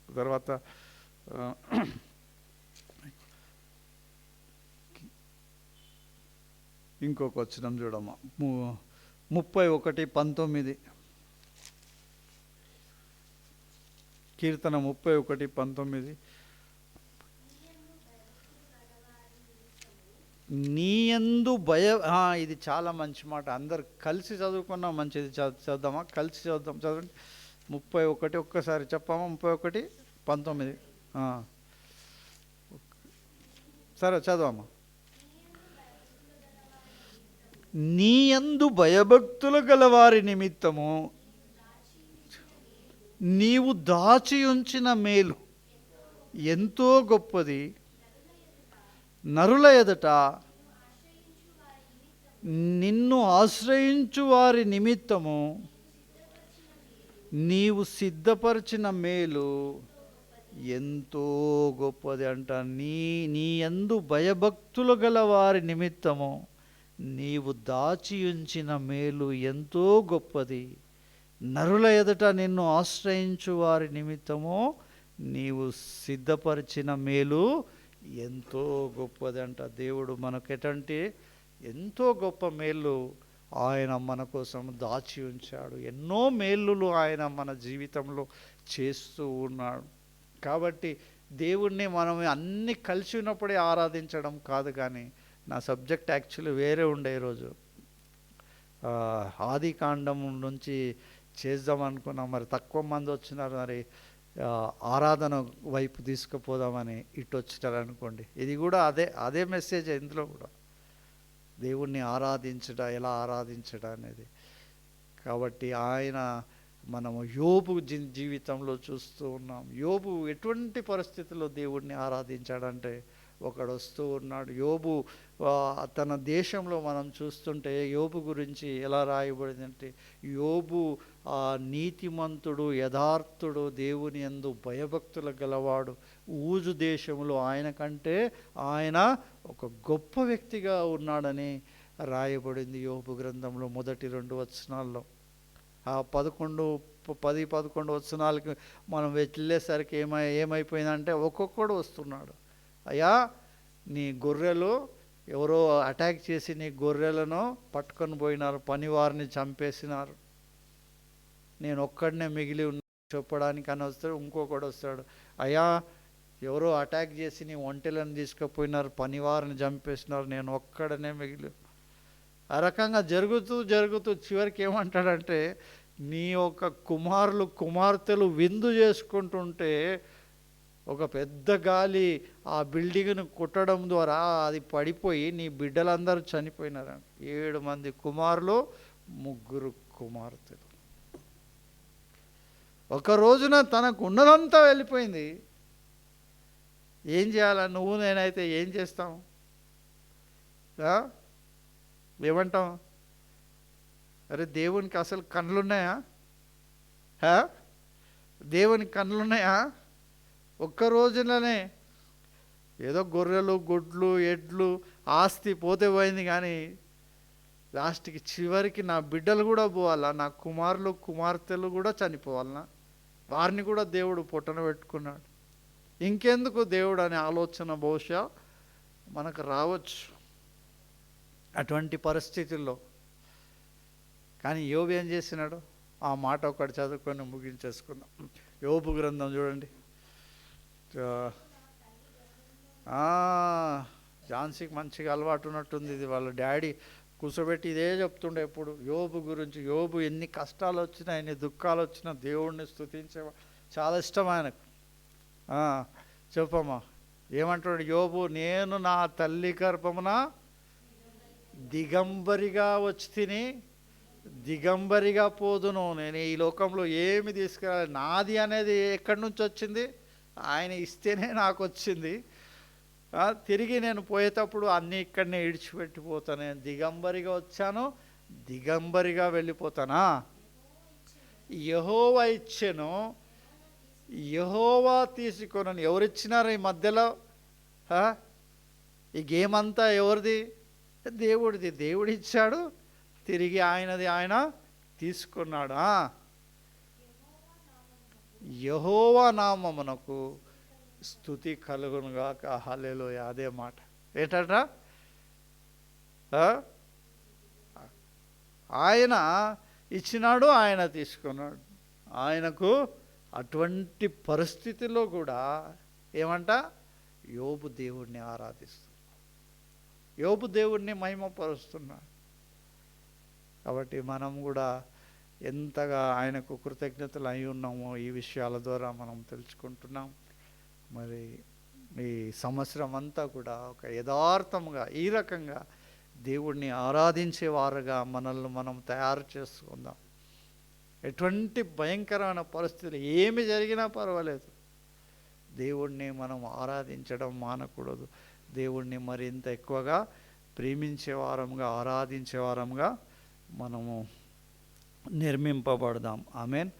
తర్వాత ఇంకొక వచనం చూడమ్మా, 31:19. కీర్తన 31:19. నీయందు ఇది చాలా మంచి మాట. అందరు కలిసి చదువుకున్నాం, మంచిది. చదువుదామా? కలిసి చదువుదాం. చదవండి 31. ఒక్కసారి చెప్పామా? 31:19. సరే చదవమ్మా. నీయందు భయభక్తులు గలవారి నిమిత్తము నీవు దాచి ఉంచిన మేలు ఎంతో గొప్పది, నరుల ఎదుట నిన్ను ఆశ్రయించు వారి నిమిత్తము నీవు సిద్ధపరిచిన మేలు ఎంతో గొప్పది అంట. నీ యందు భయభక్తులు గల వారి నిమిత్తము నీవు దాచి ఉంచిన మేలు ఎంతో గొప్పది, నరుల ఎదుట నిన్ను ఆశ్రయించు వారి నిమిత్తము నీవు సిద్ధపరిచిన మేలు ఎంతో గొప్పది అంట. దేవుడు మనకెటంటే ఎంతో గొప్ప మేలు ఆయన మన కోసం దాచి ఉంచాడు. ఎన్నో మేలులు ఆయన మన జీవితంలో చేస్తూ ఉన్నాడు. కాబట్టి దేవుణ్ణి మనం అన్నీ కలిసి ఉన్నప్పుడే ఆరాధించడం కాదు. కానీ నా సబ్జెక్ట్ యాక్చువల్లీ వేరే ఉండే ఈరోజు. ఆది కాండం నుంచి చేద్దాం అనుకున్నాం, మరి తక్కువ మంది వచ్చినారు, మరి ఆరాధన వైపు తీసుకుపోదామని ఇటు వచ్చినారు అనుకోండి. ఇది కూడా అదే మెసేజ్. ఇందులో కూడా దేవుణ్ణి ఆరాధించడం, ఎలా ఆరాధించడం అనేది. కాబట్టి ఆయన మనము యోబు జీవితంలో చూస్తూ ఉన్నాం. యోబు ఎటువంటి పరిస్థితుల్లో దేవుణ్ణి ఆరాధించాడంటే, ఒకడు వస్తూ ఉన్నాడు. యోబు తన దేశంలో మనం చూస్తుంటే యోబు గురించి ఎలా రాయబడిందంటే, యోబు నీతిమంతుడు, యథార్థుడు, దేవుని యందు భయభక్తులు గలవాడు. ఊజు దేశంలో ఆయన కంటే ఆయన ఒక గొప్ప వ్యక్తిగా ఉన్నాడని రాయబడింది యోబు గ్రంథంలో మొదటి 2 వచనాల్లో. 10-11 వచనాలకి మనం వెళ్ళేసరికి ఏమైపోయిందంటే, ఒక్కొక్కడు వస్తున్నాడు. అయ్యా, నీ గొర్రెలు ఎవరో అటాక్ చేసి నీ గొర్రెలను పట్టుకొని పోయినారు, పనివారిని చంపేసినారు, నేను ఒక్కడనే మిగిలి ఉన్నా చెప్పడానికి అని వస్తాడు. ఇంకొకడు వస్తాడు, అయ్యా ఎవరో అటాక్ చేసి నీ ఒంటెలను తీసుకుపోయినారు, పనివారిని చంపేసినారు, నేను ఒక్కడనే మిగిలి. ఆ రకంగా జరుగుతూ చివరికి ఏమంటాడంటే, నీ యొక్క కుమార్తెలు విందు చేసుకుంటుంటే ఒక పెద్ద గాలి ఆ బిల్డింగ్ను కొట్టడం ద్వారా అది పడిపోయి నీ బిడ్డలందరూ చనిపోయినారు. 7 మంది కుమారులు, 3 కుమార్తెలు. ఒక రోజున తనకు ఉన్నదంతా వెళ్ళిపోయింది. ఏం చేయాలా? నువ్వు నేనైతే ఏం చేస్తాం? ఏమంటాం? అరే, దేవునికి అసలు కళ్ళున్నాయా? దేవునికి కళ్ళున్నాయా? ఒక్క రోజులోనే ఏదో గొర్రెలు, గుడ్లు, ఎడ్లు, ఆస్తి పోతే పోయింది. కానీ లాస్ట్కి చివరికి నా బిడ్డలు కూడా పోవాలా, నా కుమారులు కుమార్తెలు కూడా చనిపోవాలనా? వారిని కూడా దేవుడు పొట్టన పెట్టుకున్నాడు. ఇంకెందుకు దేవుడు అనే ఆలోచన బహుశా మనకు రావచ్చు అటువంటి పరిస్థితుల్లో. కానీ యోబు ఏం చేసినాడు? ఆ మాట ఒకటి చదువుకొని ముగించేసుకుందాం. యోబు గ్రంథం చూడండి. ఝాన్సీకి మంచిగా అలవాటు ఉన్నట్టుంది. ఇది వాళ్ళ డాడీ కూర్చోబెట్టి ఇదే చెప్తుండే ఎప్పుడు యోబు గురించి. యోబు ఎన్ని కష్టాలు వచ్చినా, ఎన్ని దుఃఖాలు వచ్చినా దేవుణ్ణి స్తుతించే చాలా ఇష్టం ఆయనకు. చెప్పమ్మా, ఏమంటాడు యోబు? నేను నా తల్లి గర్భమున దిగంబరిగా వచ్చి తిని దిగంబరిగా పోదును. నేను ఈ లోకంలో ఏమి తీసుకురాలి, నాది అనేది ఎక్కడి నుంచి వచ్చింది? ఆయన ఇస్తేనే నాకు వచ్చింది. తిరిగి నేను పోయేటప్పుడు అన్నీ ఇక్కడనే ఇడిచిపెట్టిపోతాను. నేను దిగంబరిగా వచ్చాను, దిగంబరిగా వెళ్ళిపోతానా? యెహోవా ఇచ్చెను, యెహోవా తీసుకొనను. ఎవరిచ్చినారు ఈ మధ్యలో? ఈ గేమ్ అంతా ఎవరిది? దేవుడిది. దేవుడు ఇచ్చాడు, తిరిగి ఆయనది ఆయన తీసుకున్నాడు. యెహోవా నామమునకు స్తుతి కలుగునుగాక. హల్లెలూయా. అదే మాట ఏంటట, ఆయన ఇచ్చినాడు, ఆయన తీసుకున్నాడు. ఆయనకు అటువంటి పరిస్థితిలో కూడా ఏమంట, యోబు దేవుణ్ణి ఆరాధిస్తున్నాడు, యోబు దేవుణ్ణి మహిమపరుస్తున్నాడు. కాబట్టి మనం కూడా ఎంతగా ఆయనకు కృతజ్ఞతలు అయి ఉన్నామో ఈ విషయాల ద్వారా మనం తెలుసుకుంటున్నాం. మరి ఈ సంవత్సరం అంతా కూడా ఒక యథార్థంగా ఈ రకంగా దేవుణ్ణి ఆరాధించేవారుగా మనల్ని మనం తయారు చేసుకుందాం. ఎటువంటి భయంకరమైన పరిస్థితులు ఏమి జరిగినా పర్వాలేదు, దేవుణ్ణి మనం ఆరాధించడం మానకూడదు. దేవుణ్ణి మరింత ఎక్కువగా ప్రేమించే వారంగా, ఆరాధించే వారంగా మనము నిర్మింపబడదాం. ఆమేన్.